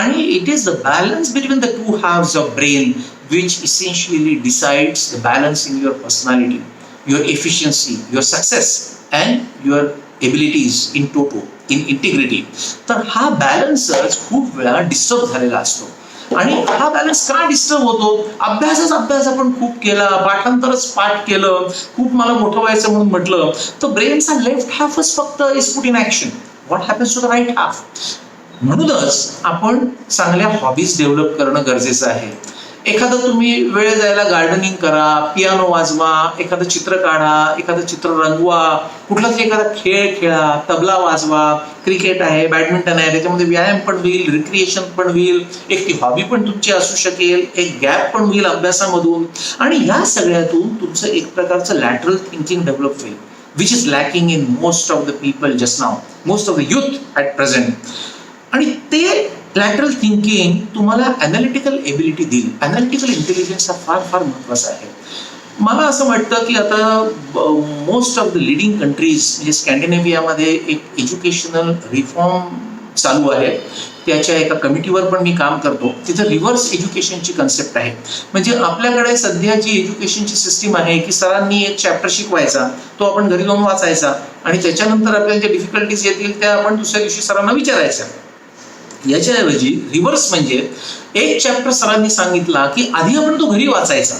And it is the balance between the 2 halves of brain which essentially decides the balance in your personality, your efficiency, your success and your abilities in toto, in integrity. तर हा बॅलन्सच खूप वेळा disturb झालेला असतो. आणि हा balance का disturb होतो? अभ्यास आपण खूप केला, पाठांतरच पाठ केलं, खूप मला मोठं व्हायचं म्हणून म्हटलं, तर ब्रेनचा लेफ्ट हाफच फक्त is put in action. What happens to the right half? म्हणूनच आपण चांगल्या हॉबीज डेव्हलप करणं गरजेचं आहे. एखादं तुम्ही वेळ जायला गार्डनिंग करा, पियानो वाजवा, एखादं चित्र काढा, एखादं चित्र रंगवा, कुठला तरी एखादा खेळ खेळा, तबला वाजवा, क्रिकेट आहे, बॅडमिंटन आहे, त्याच्यामध्ये व्यायाम पण होईल, रिक्रिएशन पण होईल, एक ती हॉबी पण तुमची असू शकेल, एक गॅप पण होईल अभ्यासामधून. आणि या सगळ्यातून तुमचं एक प्रकारचं लॅटरल थिंकिंग डेव्हलप होईल, which is lacking in most of the people just now, most of the youth at present. आणि ते लॅटरल थिंकिंग तुम्हाला अनालिटिकल एबिलिटी देईल. अनालिटिकल इंटेलिजन्स हा फार फार महत्वाचा आहे. मला असं वाटतं की आता most of the leading countries म्हणजे स्कॅन्डिनेव्हियामध्ये एक एज्युकेशनल रिफॉर्म चालू आहे. त्याच्या एका कमिटीवर पण मी काम करतो. तिथं रिव्हर्स एज्युकेशनची कन्सेप्ट आहे. म्हणजे आपल्याकडे सध्या जी एज्युकेशनची सिस्टीम आहे की सरांनी एक चॅप्टर शिकवायचा, तो आपण घरी जाऊन वाचायचा आणि त्याच्यानंतर आपल्याला ज्या डिफिकल्टीज येतील त्या आपण दुसऱ्या दिवशी सरांना विचारायच्या. याच्याऐवजी रिव्हर्स म्हणजे एक चॅप्टर सरांनी सांगितला की आधी आपण तो घरी वाचायचा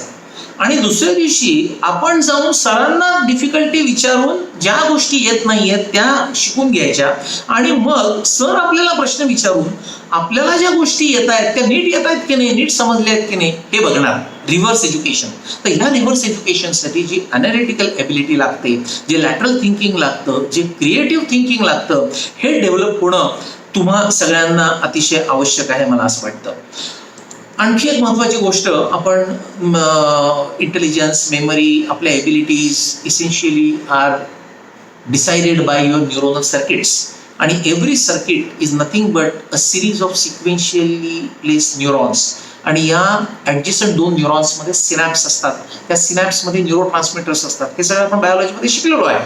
आणि दुसऱ्या दिवशी आपण जाऊन सरांना डिफिकल्टी विचारून ज्या गोष्टी येत नाहीयेत त्या शिकून घ्यायच्या आणि मग सर आपल्याला प्रश्न विचारून आपल्याला ज्या गोष्टी येत आहेत त्या नीट येत आहेत की नाही, नीट समजल्या आहेत की नाही हे बघणार. Reverse education. तर ह्या रिव्हर्स एज्युकेशनसाठी जी अनालिटिकल एबिलिटी लागते, जे लॅटरल थिंकिंग लागतं, जे क्रिएटिव्ह थिंकिंग लागतं, हे डेव्हलप होणं तुम्हा सगळ्यांना अतिशय आवश्यक आहे मला असं वाटतं. आणखी एक महत्त्वाची गोष्ट, आपण इंटेलिजन्स, मेमरी, आपल्या abilities essentially are decided by your neuronal circuits, आणि every circuit is nothing but a series of sequentially placed neurons. आणि या ॲडजस्टंट 2 न्यूरॉन्समध्ये सिनॅप्स असतात, त्या सिनॅप्समध्ये न्यूरो ट्रान्समिटर्स असतात. हे सगळं आपण बायोलॉजीमध्ये शिकलेलो आहे.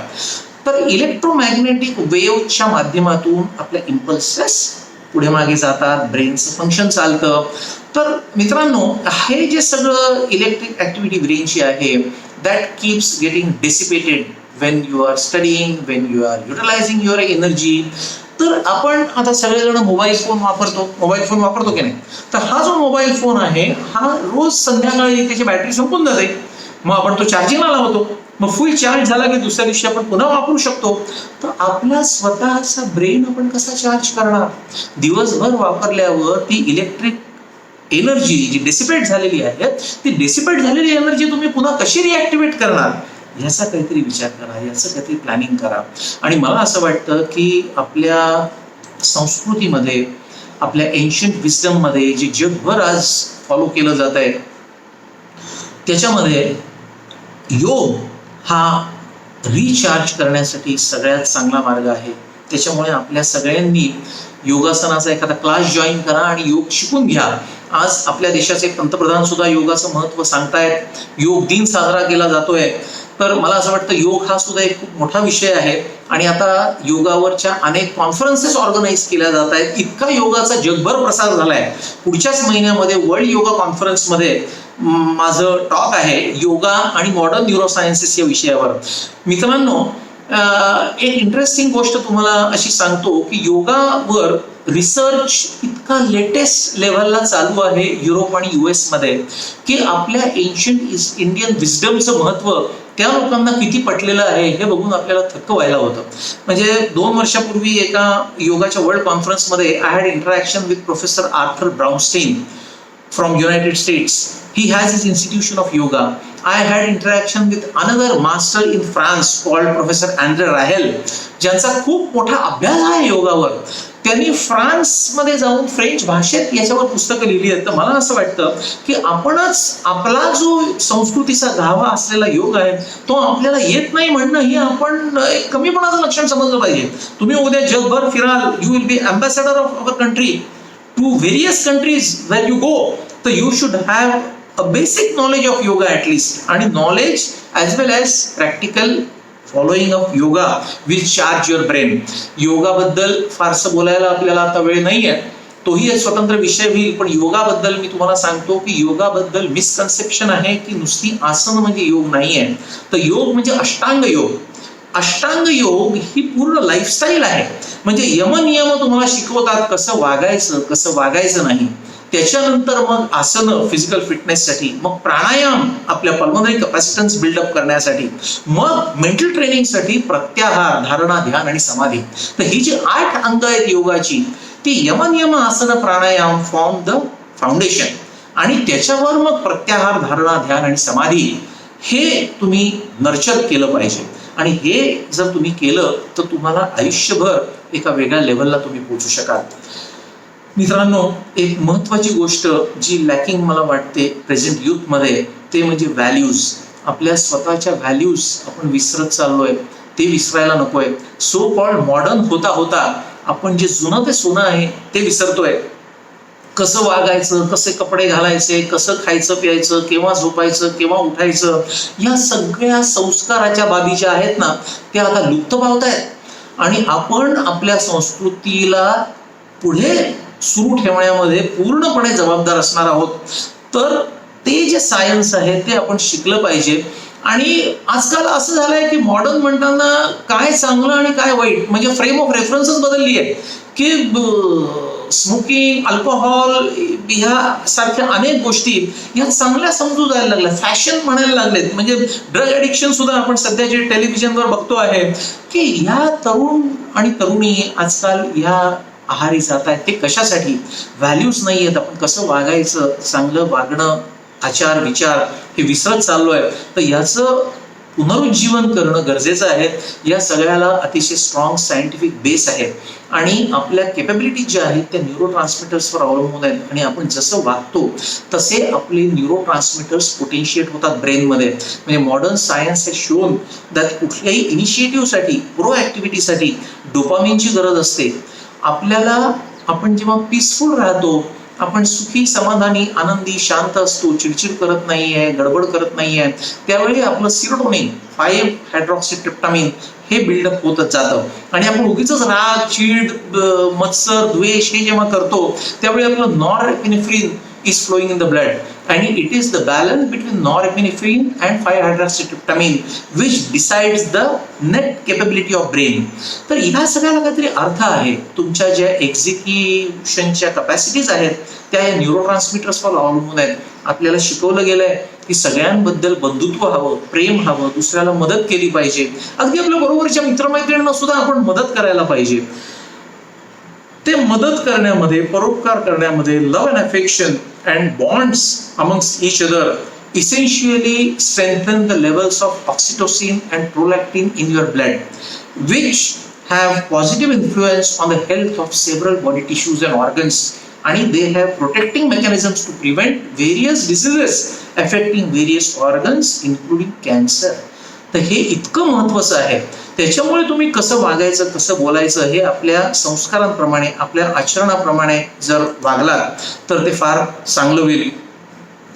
तर इलेक्ट्रोमॅग्नेटिक वेव्हच्या माध्यमातून आपल्या इम्पल्सेस पुढे मागे जातात, ब्रेनचं फंक्शन चालतं. तर मित्रांनो, हे जे सगळं इलेक्ट्रिक ॲक्टिव्हिटी ब्रेनची आहे, that keeps getting dissipated when you are studying, when you are utilising your energy. तर आपण आता सगळेजण मोबाईल फोन वापरतो की नाही? तर हा जो मोबाईल फोन आहे, हा रोज संध्याकाळी त्याची बॅटरी संपून जाते, मग आपण तो चार्जिंगला लावतो, मग फुल चार्ज झाला की दुसऱ्या दिवशी आपण पुन्हा वापरू शकतो. तर आपला स्वतःचा ब्रेन आपण कसा चार्ज करणार? दिवसभर वापरल्यावर ती इलेक्ट्रिक एनर्जी जी डिसिपेट झालेली आहे, ती डिसिपेट झालेली एनर्जी तुम्ही पुन्हा कशी रिॲक्टिवेट करणार, याचा काहीतरी विचार करा, याचं काहीतरी प्लॅनिंग करा. आणि मला असं वाटतं की आपल्या संस्कृतीमध्ये, आपल्या एन्शियंट विस्डममध्ये, जे जगभर आज फॉलो केलं जात आहे, त्याच्यामध्ये योग हा रिचार्ज करण्यासाठी सगळ्यात चांगला मार्ग आहे. त्याच्यामुळे आपल्या सगळ्यांनी योगासनाचा एखादा क्लास जॉईन करा आणि योग शिकून घ्या. आज आपल्या देशाचे पंतप्रधान सुद्धा योगाचं महत्त्व सांगतायत, योग दिन साजरा केला जातोय. तर मला असं वाटतं योग हा सुद्धा एक खूप मोठा विषय आहे. आणि आता योगावरच्या अनेक कॉन्फरन्सेस ऑर्गनाईज केल्या जात आहेत. इतका योगाचा जगभर प्रसार झालाय. पुढच्याच महिन्यामध्ये वर्ल्ड योगा कॉन्फरन्समध्ये माझं टॉक आहे, योगा आणि मॉडर्न न्यूरोसायन्सेस या विषयावर. मित्रांनो, एक इंटरेस्टिंग गोष्ट तुम्हाला अशी सांगतो की योगावर रिसर्च इतका लेटेस्ट लेव्हलला चालू आहे युरोप आणि US मध्ये, की आपल्या एन्शियंट इंडियन विस्डमचं महत्त्व त्या लोकांना किती पटलेलं आहे हे बघून आपल्याला थक्क व्हायला होतं. म्हणजे 2 वर्षापूर्वी एका योगाच्या वर्ल्ड कॉन्फरन्समध्ये I had interaction with professor Arthur Brownstein from United States. He has his institution of yoga. I had interaction with another master in France called Professor Andre Rahel, ज्यांचा खूप मोठा अभ्यास आहे योगावर. त्यांनी फ्रान्समध्ये जाऊन फ्रेंच भाषेत याच्यावर पुस्तकं लिहिली आहेत. तर मला असं वाटतं की आपणच आपला जो संस्कृतीचा गाभा असलेला योग आहे, तो आपल्याला येत नाही म्हणणं ही आपण एक कमीपणाचं लक्षण समजलं पाहिजे. तुम्ही उद्या जगभर फिराल, you will be ambassador of our country to various countries where you go, so you should have a basic knowledge of yoga at least, and knowledge as well as practical following of yoga will charge your brain. Yoga बद्दल फारसं बोलायला आपल्याला आता वेळ नाहीये, तोही एक स्वतंत्र विषय होईल. पण योगाबद्दल मी तुम्हाला सांगतो की योगाबद्दल मिसकन्सेप्शन आहे की नुसती आसन म्हणजे योग नाहीये. तर योग म्हणजे अष्टांग योग. अष्टांग योग ही पूर्ण लाईफस्टाईल आहे. म्हणजे यमनियम तुम्हाला शिकवतात कसं वागायचं, कसं वागायचं नाही. त्याच्यानंतर मग आसनं फिजिकल फिटनेससाठी, मग प्राणायाम आपल्या पल्मोनरी कॅपॅसिटन्स बिल्डअप करण्यासाठी, मग मेंटल ट्रेनिंगसाठी प्रत्याहार, धारणा, ध्यान आणि समाधी. तर ही जी 8 अंग आहेत योगाची, ती यमनियम, आसन, प्राणायाम फॉर्म द फाउंडेशन. आणि त्याच्यावर मग प्रत्याहार, धारणा, ध्यान आणि समाधी हे तुम्ही नर्चर केलं पाहिजे. आणि हे जर तुम्ही केलं तर तुम्हाला आयुष्यभर एका वेगळ्या लेव्हलला तुम्ही पोहोचू शकाल. मित्रांनो, एक महत्त्वाची गोष्ट जी लॅकिंग मला वाटते प्रेझेंट युथमध्ये, ते म्हणजे व्हॅल्यूज. आपल्या स्वतःच्या व्हॅल्यूज आपण विसरत चाललोय, ते विसरायला नकोय. सो कॉल्ड मॉडर्न होता होता आपण जे जुनं ते सोनं आहे ते विसरतोय. कसं वागायचं, कसे कपडे घालायचे, कसं खायचं प्यायचं, केव्हा झोपायचं, केव्हा उठायचं, या सगळ्या संस्काराच्या बाबी ज्या आहेत ना, त्या आता लुप्त पावत आहेत. आणि आपण आपल्या संस्कृतीला पुढे सुरू ठेवण्यामध्ये पूर्णपणे जबाबदार असणार आहोत. तर ते जे सायन्स आहे ते आपण शिकलं पाहिजे. आणि आजकाल असं झालंय की मॉडर्न म्हणताना काय चांगलं आणि काय वाईट, म्हणजे फ्रेम ऑफ रेफरन्सच बदलली आहे. की स्मोकिंग, अल्कोहॉल ह्या सारख्या अनेक गोष्टी या चांगल्या समजू जायला लागल्या, फॅशन म्हणायला लागलेत. म्हणजे ड्रग ॲडिक्शन सुद्धा आपण सध्या जे टेलिव्हिजनवर बघतो आहे की ह्या तरुण आणि तरुणी आजकाल ह्या आहारी जात आहेत. ते कशासाठी? व्हॅल्यूज नाही आहेत. आपण कसं वागायचं, चांगलं वागणं, आचार विचार हे विसरत चाललोय. तर याचं पुनरुज्जीवन करणं गरजेचं आहे. या सगळ्याला अतिशय स्ट्रॉंग सायंटिफिक बेस आहे आणि आपल्या कॅपेबिलिटीज ज्या आहेत त्या न्यूरो ट्रान्समिटर्सवर अवलंबून आहेत आणि आपण जसं वागतो तसे आपले न्यूरो ट्रान्समिटर्स पोटेन्शिएट होतात ब्रेनमध्ये. म्हणजे modern science has shown that कुठल्याही इनिशिएटिव्हसाठी, प्रो ॲक्टिव्हिटीसाठी डोपामिनची गरज असते. आपल्याला आपण जेव्हा पीसफुल राहतो, आपण सुखी, समाधानी, आनंदी, शांत असतो, चिडचिड करत नाहीये, गडबड करत नाहीये, त्यावेळी आपलं सिरोटोनिन 5 हायड्रॉक्सीट्रिप्टामिन हे बिल्डअप होतच जातं आणि आपण उगीच राग, चीड, मत्सर, द्वेष हे जेव्हा करतो त्यावेळी आपलं norepinephrine is flowing in the blood and it is the balance between norepinephrine and 5-hydroxytryptamine which decides the net capability of brain. तर ह्या सगळ्याला काहीतरी अर्थ आहे. तुमच्या ज्या एक्झिक्युशनच्या कॅपॅसिटीज आहेत त्या या न्यूरो ट्रान्समिटर्सवर अवलंबून आहेत. आपल्याला शिकवलं गेलंय की सगळ्यांबद्दल बंधुत्व हवं, प्रेम हवं, दुसऱ्याला मदत केली पाहिजे. अगदी आपल्या बरोबरच्या मित्रमैत्रिणींना सुद्धा आपण मदत करायला पाहिजे. ते मदत करण्यामध्ये, परोपकार करण्यामध्ये love and affection and bonds amongst each other essentially strengthen the levels of oxytocin and prolactin in your blood, which have positive influence on the health of several body tissues and organs, and they have protecting mechanisms to prevent various diseases affecting various organs including cancer. तर हे इतकं महत्त्वाचं आहे. त्याच्यामुळे तुम्ही कसं वागायचं, कसं बोलायचं हे आपल्या संस्कारांप्रमाणे, आपल्या आचरणाप्रमाणे जर वागलात तर ते फार चांगलं होईल.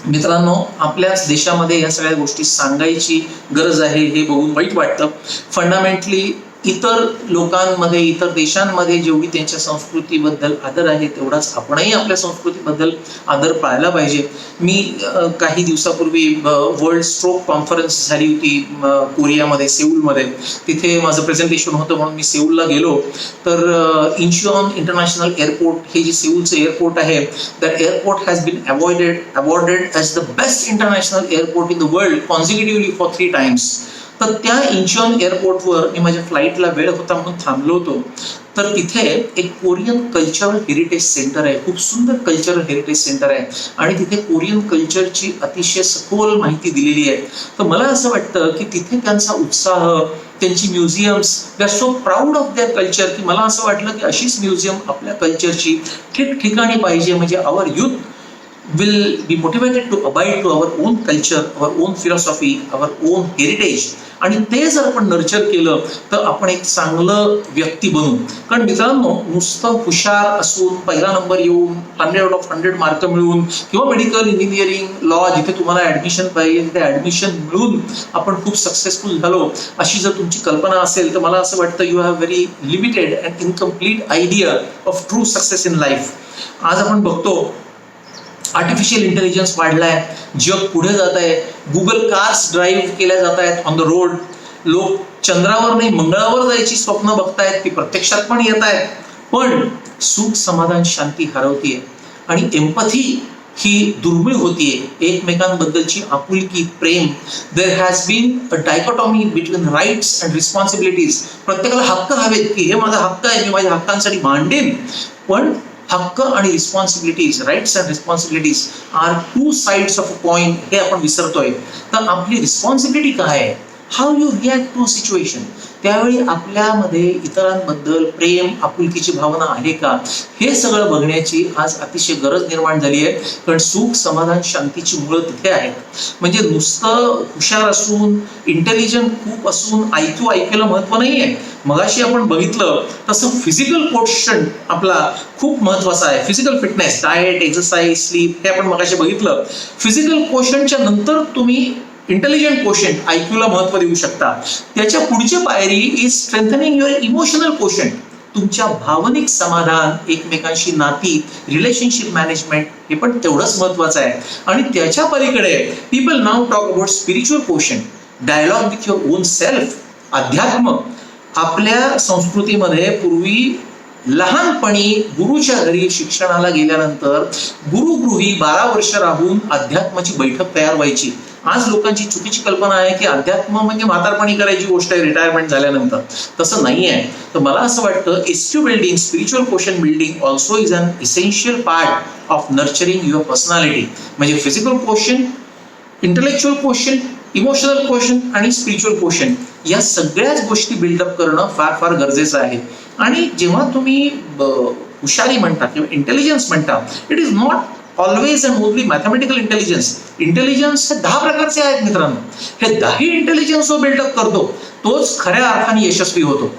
मित्रांनो, आपल्याच देशामध्ये या सगळ्या गोष्टी सांगायची गरज आहे हे बघून वाईट वाटतं. फंडामेंटली इतर लोकांमध्ये, इतर देशांमध्ये जेवढी त्यांच्या संस्कृतीबद्दल आदर आहे तेवढाच आपणही आपल्या संस्कृतीबद्दल आदर पाळला पाहिजे. मी काही दिवसापूर्वी वर्ल्ड स्ट्रोक कॉन्फरन्स झाली होती कोरियामध्ये, सेऊलमध्ये. तिथे माझं प्रेझेंटेशन होतं म्हणून मी सेऊलला गेलो. तर इंचिऑन इंटरनॅशनल एअरपोर्ट हे जे सेऊलचं एअरपोर्ट आहे, that airport has been awarded as the best international airport in the world consecutively for 3 times. तर त्या इंचिऑन एअरपोर्टवर मी माझ्या फ्लाईटला वेळ होता म्हणून थांबलो होतो. तर तिथे एक कोरियन कल्चरल हेरिटेज सेंटर आहे, खूप सुंदर कल्चरल हेरिटेज सेंटर आहे आणि तिथे कोरियन कल्चरची अतिशय सखोल माहिती दिलेली आहे. तर मला असं वाटतं की तिथे त्यांचा उत्साह, त्यांची museums, they are so proud of their culture, की मला असं वाटलं की अशीच म्युझियम आपल्या कल्चरची ठिकठिकाणी पाहिजे. म्हणजे आवर youth will be motivated to abide to our own culture, our own philosophy, our own heritage. आणि ते जर आपण नर्चर केलं तर आपण एक चांगलं व्यक्ती बनू. कारण मित्रांनो, नुसतं हुशार असून, पहिला नंबर येऊन, 100 out of 100 मार्क मिळवून किंवा मेडिकल, इंजिनिअरिंग, लॉ जिथे तुम्हाला ऍडमिशन पाहिजे तिथे ऍडमिशन मिळून आपण खूप सक्सेसफुल झालो अशी जर तुमची कल्पना असेल तर मला असं वाटतं you have very limited and incomplete idea of true success in life. आज आपण बघतो आर्टिफिशियल इंटेलिजन्स वाढलाय, जग पुढे जात आहे, गुगल कार्स ड्राईव्ह केल्या जात आहेत ऑन द रोड. लोक चंद्रावर नाही मंगळावर जायची स्वप्न बघतायत, ती प्रत्यक्षात पण येत आहेत. पण सुख, समाधान, शांती हरवतीये आणि एम्पथी ही दुर्मिळ होतीये. एकमेकांबद्दलची आपुलकी, प्रेम. There has been a dichotomy between rights and responsibilities. प्रत्येकाला हक्क हवेत की हे माझा हक्क आहे, मी माझ्या हक्कांसाठी भांडेन. पण हक्क आणि responsibilities, rights and responsibilities are 2 sides of a coin हे आपण विसरतोय. तर आपली रिस्पॉन्सिबिलिटी काय आहे, how you react to situation. त्यावेळी आपल्यामध्ये इतरांबद्दल प्रेम, आपुलकीची भावना आहे का, हे सगळं बघण्याची आज अतिशय गरज निर्माण झाली आहे. कारण सुख, समाधान, शांतीची मुळं तिथे आहेत. म्हणजे नुसतं हुशार असून, इंटेलिजंट खूप असून ऐक्यूला महत्व नाहीये. मगाशी आपण बघितलं तसं फिजिकल कोशंट आपला खूप महत्वाचा आहे. Physical fitness, diet, exercise, sleep हे आपण मगाशी बघितलं. फिजिकल कोशंटच्या नंतर तुम्ही इंटेलिजंट कोशंट, आयक्यूला महत्व देऊ शकता. त्याच्या पुढची पायरी is strengthening your emotional quotient. तुमच्या भावनिक समाधान, एकमेकांशी नाती, रिलेशनशिप मॅनेजमेंट हे पण तेवढंच महत्वाचं आहे. आणि त्याच्या पलीकडे people now talk about spiritual quotient, dialogue with your own self, अध्यात्म. आपल्या संस्कृतीमध्ये पूर्वी लहानपणी गुरुच्या घरी शिक्षणाला गेल्यानंतर गुरुगृही 12 वर्ष राहून अध्यात्माची बैठक तयार व्हायची. आज लोकांची चुकीची कल्पना आहे की अध्यात्म म्हणजे म्हातारपणी करायची गोष्ट आहे रिटायरमेंट झाल्यानंतर. तसं नाही आहे. तर मला असं वाटतं SQ building, spiritual quotient building also is an essential part of nurturing your personality. म्हणजे physical quotient, intellectual quotient emotional question आणि स्पिरिच्युअल क्वेश्चन या सगळ्याच गोष्टी बिल्डअप करणं फार फार गरजेचं आहे. आणि जेव्हा तुम्ही हुशारी म्हणता किंवा इंटेलिजन्स म्हणता, it is not always and only mathematical intelligence. Intelligence हे 10 प्रकारचे आहेत मित्रांनो. हे 10 इंटेलिजन्स जो बिल्डअप करतो तोच खऱ्या अर्थाने यशस्वी होतो.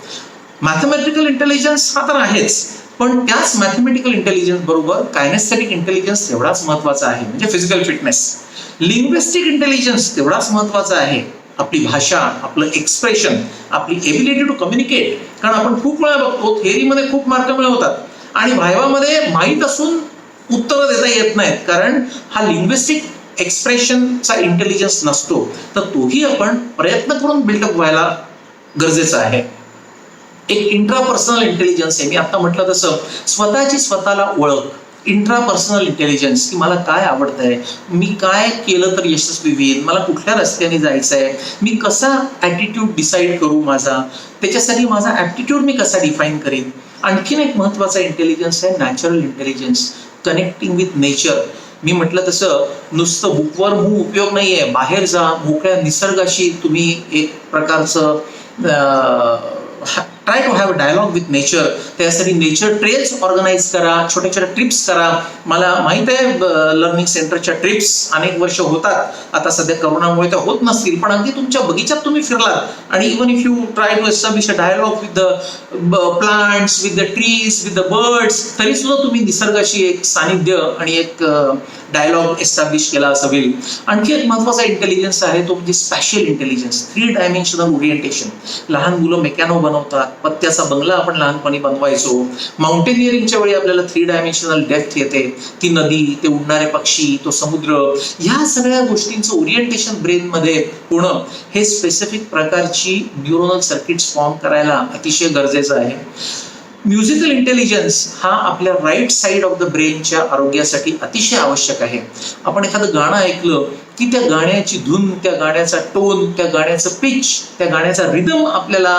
मॅथमॅटिकल इंटेलिजन्स हा तर आहेच, पण त्याच मॅथमॅटिकल इंटेलिजन्स बरोबर कायनेस्थेटिक इंटेलिजन्स तेवढाच महत्वाचा आहे, म्हणजे फिजिकल फिटनेस. लिंग्विस्टिक इंटेलिजन्स तेवढाच महत्वाचा आहे, आपली भाषा, आपलं एक्सप्रेशन, आपली एबिलिटी टू कम्युनिकेट. कारण आपण खूप वेळा बघतो थेअरीमध्ये खूप मार्क मिळवतात आणि व्हायवामध्ये माहीत असून उत्तरं देता येत नाहीत, कारण हा लिंग्विस्टिक एक्सप्रेशनचा इंटेलिजन्स नसतो. तर तोही आपण प्रयत्न करून बिल्डअप व्हायला गरजेचं आहे. एक इंट्रापर्सनल इंटेलिजन्स आहे, मी आता म्हटलं तसं स्वतःची स्वतःला ओळख. इंट्रापर्सनल इंटेलिजन्स की मला काय आवडतंय, मी काय केलं तर यशस्वी होईल, मला कुठल्या रस्त्याने जायचं आहे, मी कसा ॲटिट्यूड डिसाईड करू माझा, त्याच्यासाठी माझा ॲप्टिट्यूड मी कसा डिफाईन करीन. आणखीन एक महत्त्वाचा इंटेलिजन्स आहे natural intelligence, connecting with nature. मी म्हटलं तसं नुसतं बुकवर मूव उपयोग नाही आहे, बाहेर जा, मोकळ्या निसर्गाशी तुम्ही एक प्रकारचं try to have a dialogue with nature. त्यासाठी नेचर ट्रेल्स ऑर्गनाईज करा, छोट्या छोट्या ट्रिप्स करा. मला माहित आहे लर्निंग सेंटरच्या ट्रिप्स अनेक वर्ष होतात, आता सध्या करोनामुळे त्या होत नसतील, पण अगदी तुमच्या बगीचात तुम्ही फिरलात आणि even if you try to establish a dialogue with the plants, with the trees, with the birds, तरी सुद्धा तुम्ही निसर्गाशी एक सानिध्य आणि एक डायलॉग एस्टॅब्लिश केला असं होईल. आणखी एक महत्वाचा इंटेलिजन्स आहे तो म्हणजे स्पॅशियल इंटेलिजन्स, 3 डायमेन्शनल ओरिएंटेशन. लहान मुलं मेकॅनो बनवतात, पत्त्याचा बंगला आपण लहानपणी बनवायचो. माउंटेनिअरिंगच्या वेळी आपल्याला 3 डायमेन्शनल डेप्थ येते, ती नदी, ते उडणारे पक्षी, तो समुद्र, ह्या सगळ्या गोष्टींचं ओरिएंटेशन ब्रेनमध्ये होणं हे स्पेसिफिक प्रकारची न्यूरोनल सर्किट्स फॉर्म करायला अतिशय गरजेचं आहे. म्युझिकल इंटेलिजन्स हा आपल्या राईट साईड ऑफ द ब्रेनच्या आरोग्यासाठी अतिशय आवश्यक आहे. आपण एखादं गाणं ऐकलं की त्या गाण्याची धून, त्या गाण्याचा टोन, त्या गाण्याचं पिच, त्या गाण्याचा रिदम आपल्याला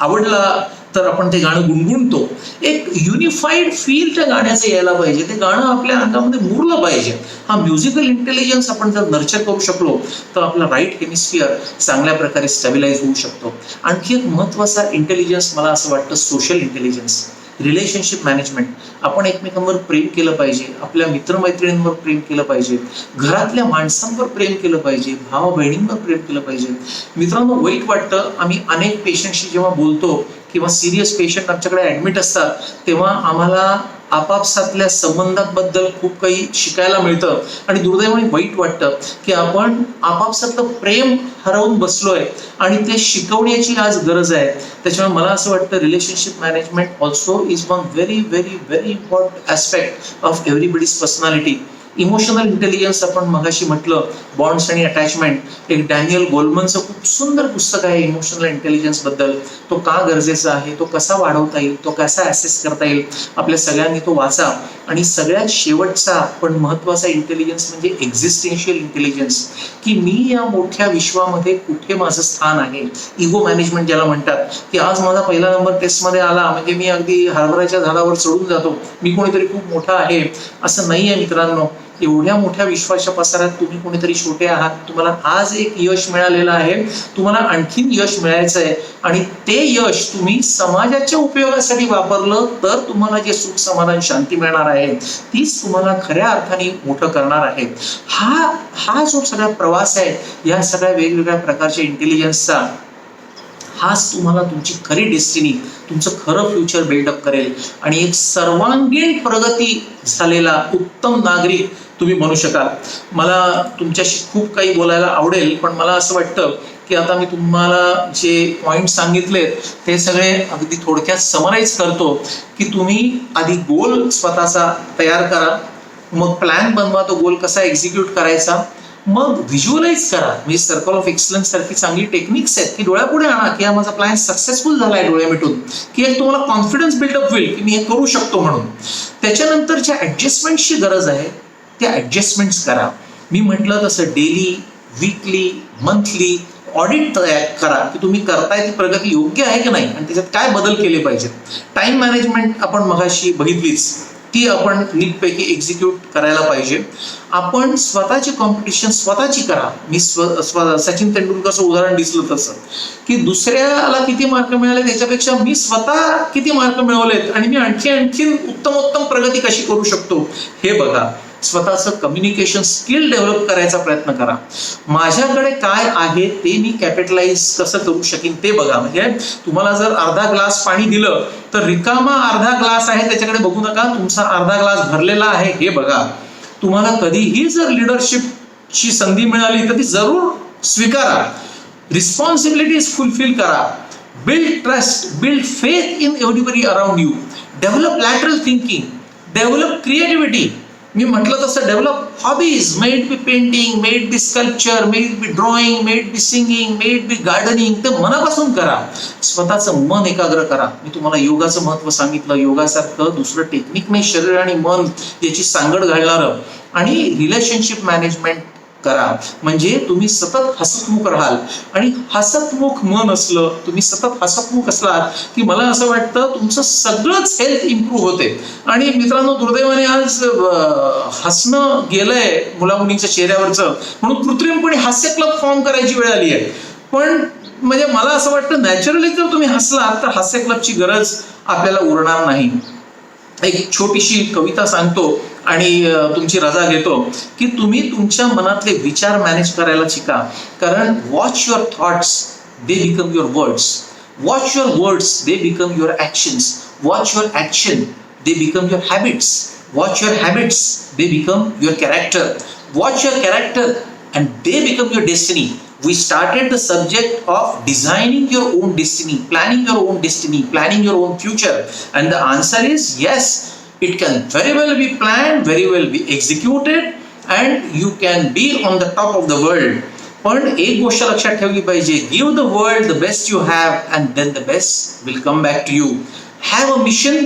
आवडला तर आपण ते गाणं गुणगुणतो. एक युनिफाईड फील त्या गाण्याचं यायला पाहिजे, ते गाणं आपल्या अंगामध्ये मुरलं पाहिजे. हा म्युझिकल इंटेलिजन्स आपण जर नर्चर करू शकलो तर आपला राईट हेमिस्फिअर चांगल्या प्रकारे स्टॅबिलाइज होऊ शकतो. आणखी एक महत्त्वाचा इंटेलिजन्स मला असं वाटतं सोशल इंटेलिजन्स, रिलेशनशिप मॅनेजमेंट. आपण एकमेकांवर प्रेम केलं पाहिजे, आपल्या मित्रमैत्रिणींवर प्रेम केलं पाहिजे, घरातल्या माणसांवर प्रेम केलं पाहिजे, भावा बहिणींवर प्रेम केलं पाहिजे. मित्रांनो, वाईट वाटतं, आम्ही अनेक पेशंटशी जेव्हा बोलतो किंवा सिरियस पेशंट आमच्याकडे ॲडमिट असतात तेव्हा आम्हाला आपापसातल्या संबंधांबद्दल खूप काही शिकायला मिळतं आणि दुर्दैवाने वाईट वाटतं की आपण आपापसातलं प्रेम हरवून बसलोय आणि ते शिकवण्याची आज गरज आहे. त्याच्यामुळे मला असं वाटतं relationship management also is one very very very important aspect of everybody's personality. Emotional intelligence आपण मगाशी म्हटलं, बॉन्ड्स आणि अटॅचमेंट, एक डॅनियल गोलमनचं खूप सुंदर पुस्तक आहे इमोशनल इंटेलिजन्स बद्दल. तो का गरजेचा आहे, तो कसा वाढवता येईल, तो कसा ॲसेस करता येईल, आपल्या सगळ्यांनी तो वाचा. आणि सगळ्यात शेवटचा पण महत्त्वाचा इंटेलिजन्स म्हणजे एक्झिस्टेन्शियल इंटेलिजन्स, की मी या मोठ्या विश्वामध्ये कुठे माझं स्थान आहे. इगो मॅनेजमेंट ज्याला म्हणतात, की आज माझा पहिला नंबर टेस्टमध्ये आला म्हणजे मी अगदी हरभऱ्याच्या झाडावर चढून जातो, मी कोणीतरी खूप मोठा आहे. असं नाही आहे मित्रांनो. एवढ्या मोठ्या विश्वाच्या पसारात तुम्ही कोणीतरी छोटे आहात. तुम्हाला आज एक यश मिळालेलं आहे, तुम्हाला आणखीन यश मिळायचं आहे आणि ते यश तुम्ही समाजाच्या उपयोगासाठी वापरलं तर तुम्हाला जे सुख, समाधान, शांती मिळणार आहे तीच तुम्हाला खऱ्या अर्थाने मोठं करणार आहे. हा जो सगळा प्रवास आहे या सगळ्या वेगवेगळ्या प्रकारच्या इंटेलिजन्सचा, हाच तुम्हाला तुमची खरी डेस्टिनी, तुमचं खरं फ्युचर बिल्डअप करेल आणि एक सर्वांगीण प्रगती झालेला उत्तम नागरिक तुम्ही बनू शकाल. मला तुमच्याशी खूप काही बोलायला आवडेल, पण मला असं वाटतं की आता मी तुम्हाला जे पॉईंट सांगितलेत ते सगळे अगदी थोडक्यात समराईज करतो. की तुम्ही आधी गोल स्वतःचा तयार करा, मग प्लॅन बनवा, तो गोल कसा एक्झिक्यूट करायचा, मग व्हिज्युअलाइज करा. म्हणजे सर्कल ऑफ एक्सलन्स सारखी चांगली टेक्निक्स आहेत की डोळ्यापुढे आणा की हा माझा प्लॅन सक्सेसफुल झाला आहे डोळे मिटून, की एक तुम्हाला कॉन्फिडन्स बिल्डअप होईल की मी हे करू शकतो म्हणून. त्याच्यानंतर ज्या ॲडजस्टमेंटची गरज आहे त्या ॲडजस्टमेंट्स करा. मी म्हटलं तसं डेली, वीकली, मंथली ऑडिट तयार करा की तुम्ही करताय ती प्रगती योग्य आहे की नाही आणि त्याच्यात काय बदल केले पाहिजेत. टाइम मॅनेजमेंट आपण मगाशी बघितलीच ती आपण नीटपैकी एक्झिक्यूट करायला पाहिजे. आपण स्वतःची कॉम्पिटिशन स्वतःची करा. मी सचिन तेंडुलकरचं उदाहरण दिसलं तसं की दुसऱ्याला किती मार्क मिळाले त्याच्यापेक्षा मी स्वतः किती मार्क मिळवलेत आणि मी आणखी उत्तमोत्तम प्रगती कशी करू शकतो हे बघा. स्वतःचं कम्युनिकेशन स्किल डेव्हलप करायचा प्रयत्न करा. माझ्याकडे काय आहे ते मी कॅपिटलाइज कसं करू शकेन ते बघा. म्हणजे तुम्हाला जर अर्धा ग्लास पाणी दिलं तर रिकामा अर्धा ग्लास आहे त्याच्याकडे बघू नका, तुमचा अर्धा ग्लास भरलेला आहे हे बघा. तुम्हाला कधीही जर लिडरशिपची संधी मिळाली तर ती जरूर स्वीकारा. रिस्पॉन्सिबिलिटीज फुलफिल करा. Build trust, build faith in everybody around you. Develop lateral thinking, develop creativity. मी म्हटलं तसं develop hobbies, may it be painting, may it be sculpture, may it be drawing, may it be singing, may it be gardening. ते मनापासून करा. स्वतःचं मन एकाग्र करा. मी तुम्हाला योगाचं महत्व सांगितलं. योगासारखं दुसरं टेक्निक नाही शरीर आणि मन याची सांगड घालणारं. आणि रिलेशनशिप मॅनेजमेंट करा. म्हणजे तुम्ही सतत हसतमुख राहाल. आणि हसतमुख मन असलं, तुम्ही सतत हसतमुख असलात की मला असं वाटतं तुमचं सगळंच हेल्थ इम्प्रूव्ह होते. आणि मित्रांनो, दुर्दैवाने आज हसणं गेलंय मुलामुलींच्या चेहऱ्यावरचं, म्हणून कृत्रिमपणे हास्य क्लब फॉर्म करायची वेळ आली आहे. पण म्हणजे मला असं वाटतं नॅचरली जर तुम्ही हसलात तर हास्य क्लबची गरज आपल्याला उरणार नाही. एक छोटीशी कविता सांगतो आणि तुमची रजा घेतो की तुम्ही तुमच्या मनातले विचार मॅनेज करायला शिका. कारण watch your thoughts, they become your words. Watch your words, they become your actions. Watch your action, they become your habits. Watch your habits, they become your character. Watch your character and they become your destiny. We started the subject of designing your own destiny, planning your own destiny, planning your own future. And the answer is yes, it can very well be planned, very well be executed, and you can be on the top of the world. पण एक गोष्ट लक्षात ठेवली पाहिजे. Give the world the best you have and then the best will come back to you. Have a mission,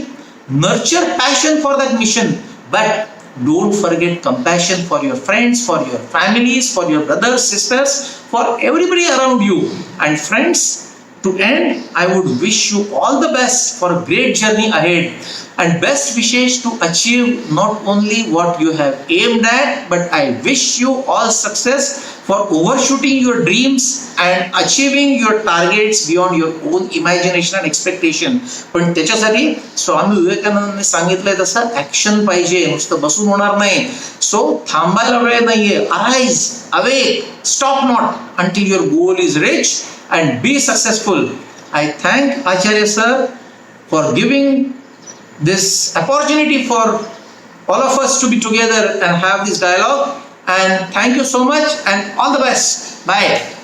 nurture passion for that mission, but don't forget compassion for your friends, for your families, for your brothers, sisters, for everybody around you. And friends, to end, I would wish you all the best for a great journey ahead and best wishes to achieve not only what you have aimed at, but I wish you all success for overshooting your dreams and achieving your targets beyond your own imagination and expectation. पण त्याच्यासाठी स्वामी विवेकानंदांनी सांगितलंय तसं action पाहिजे, नुसतं बसून होणार नाही. So थांबायला वेळ नाहीये. Arise, awake, stop not until your goal is reached and be successful. I thank Acharya sir for giving this opportunity for all of us to be together and have this dialogue. And thank you so much and all the best. Bye.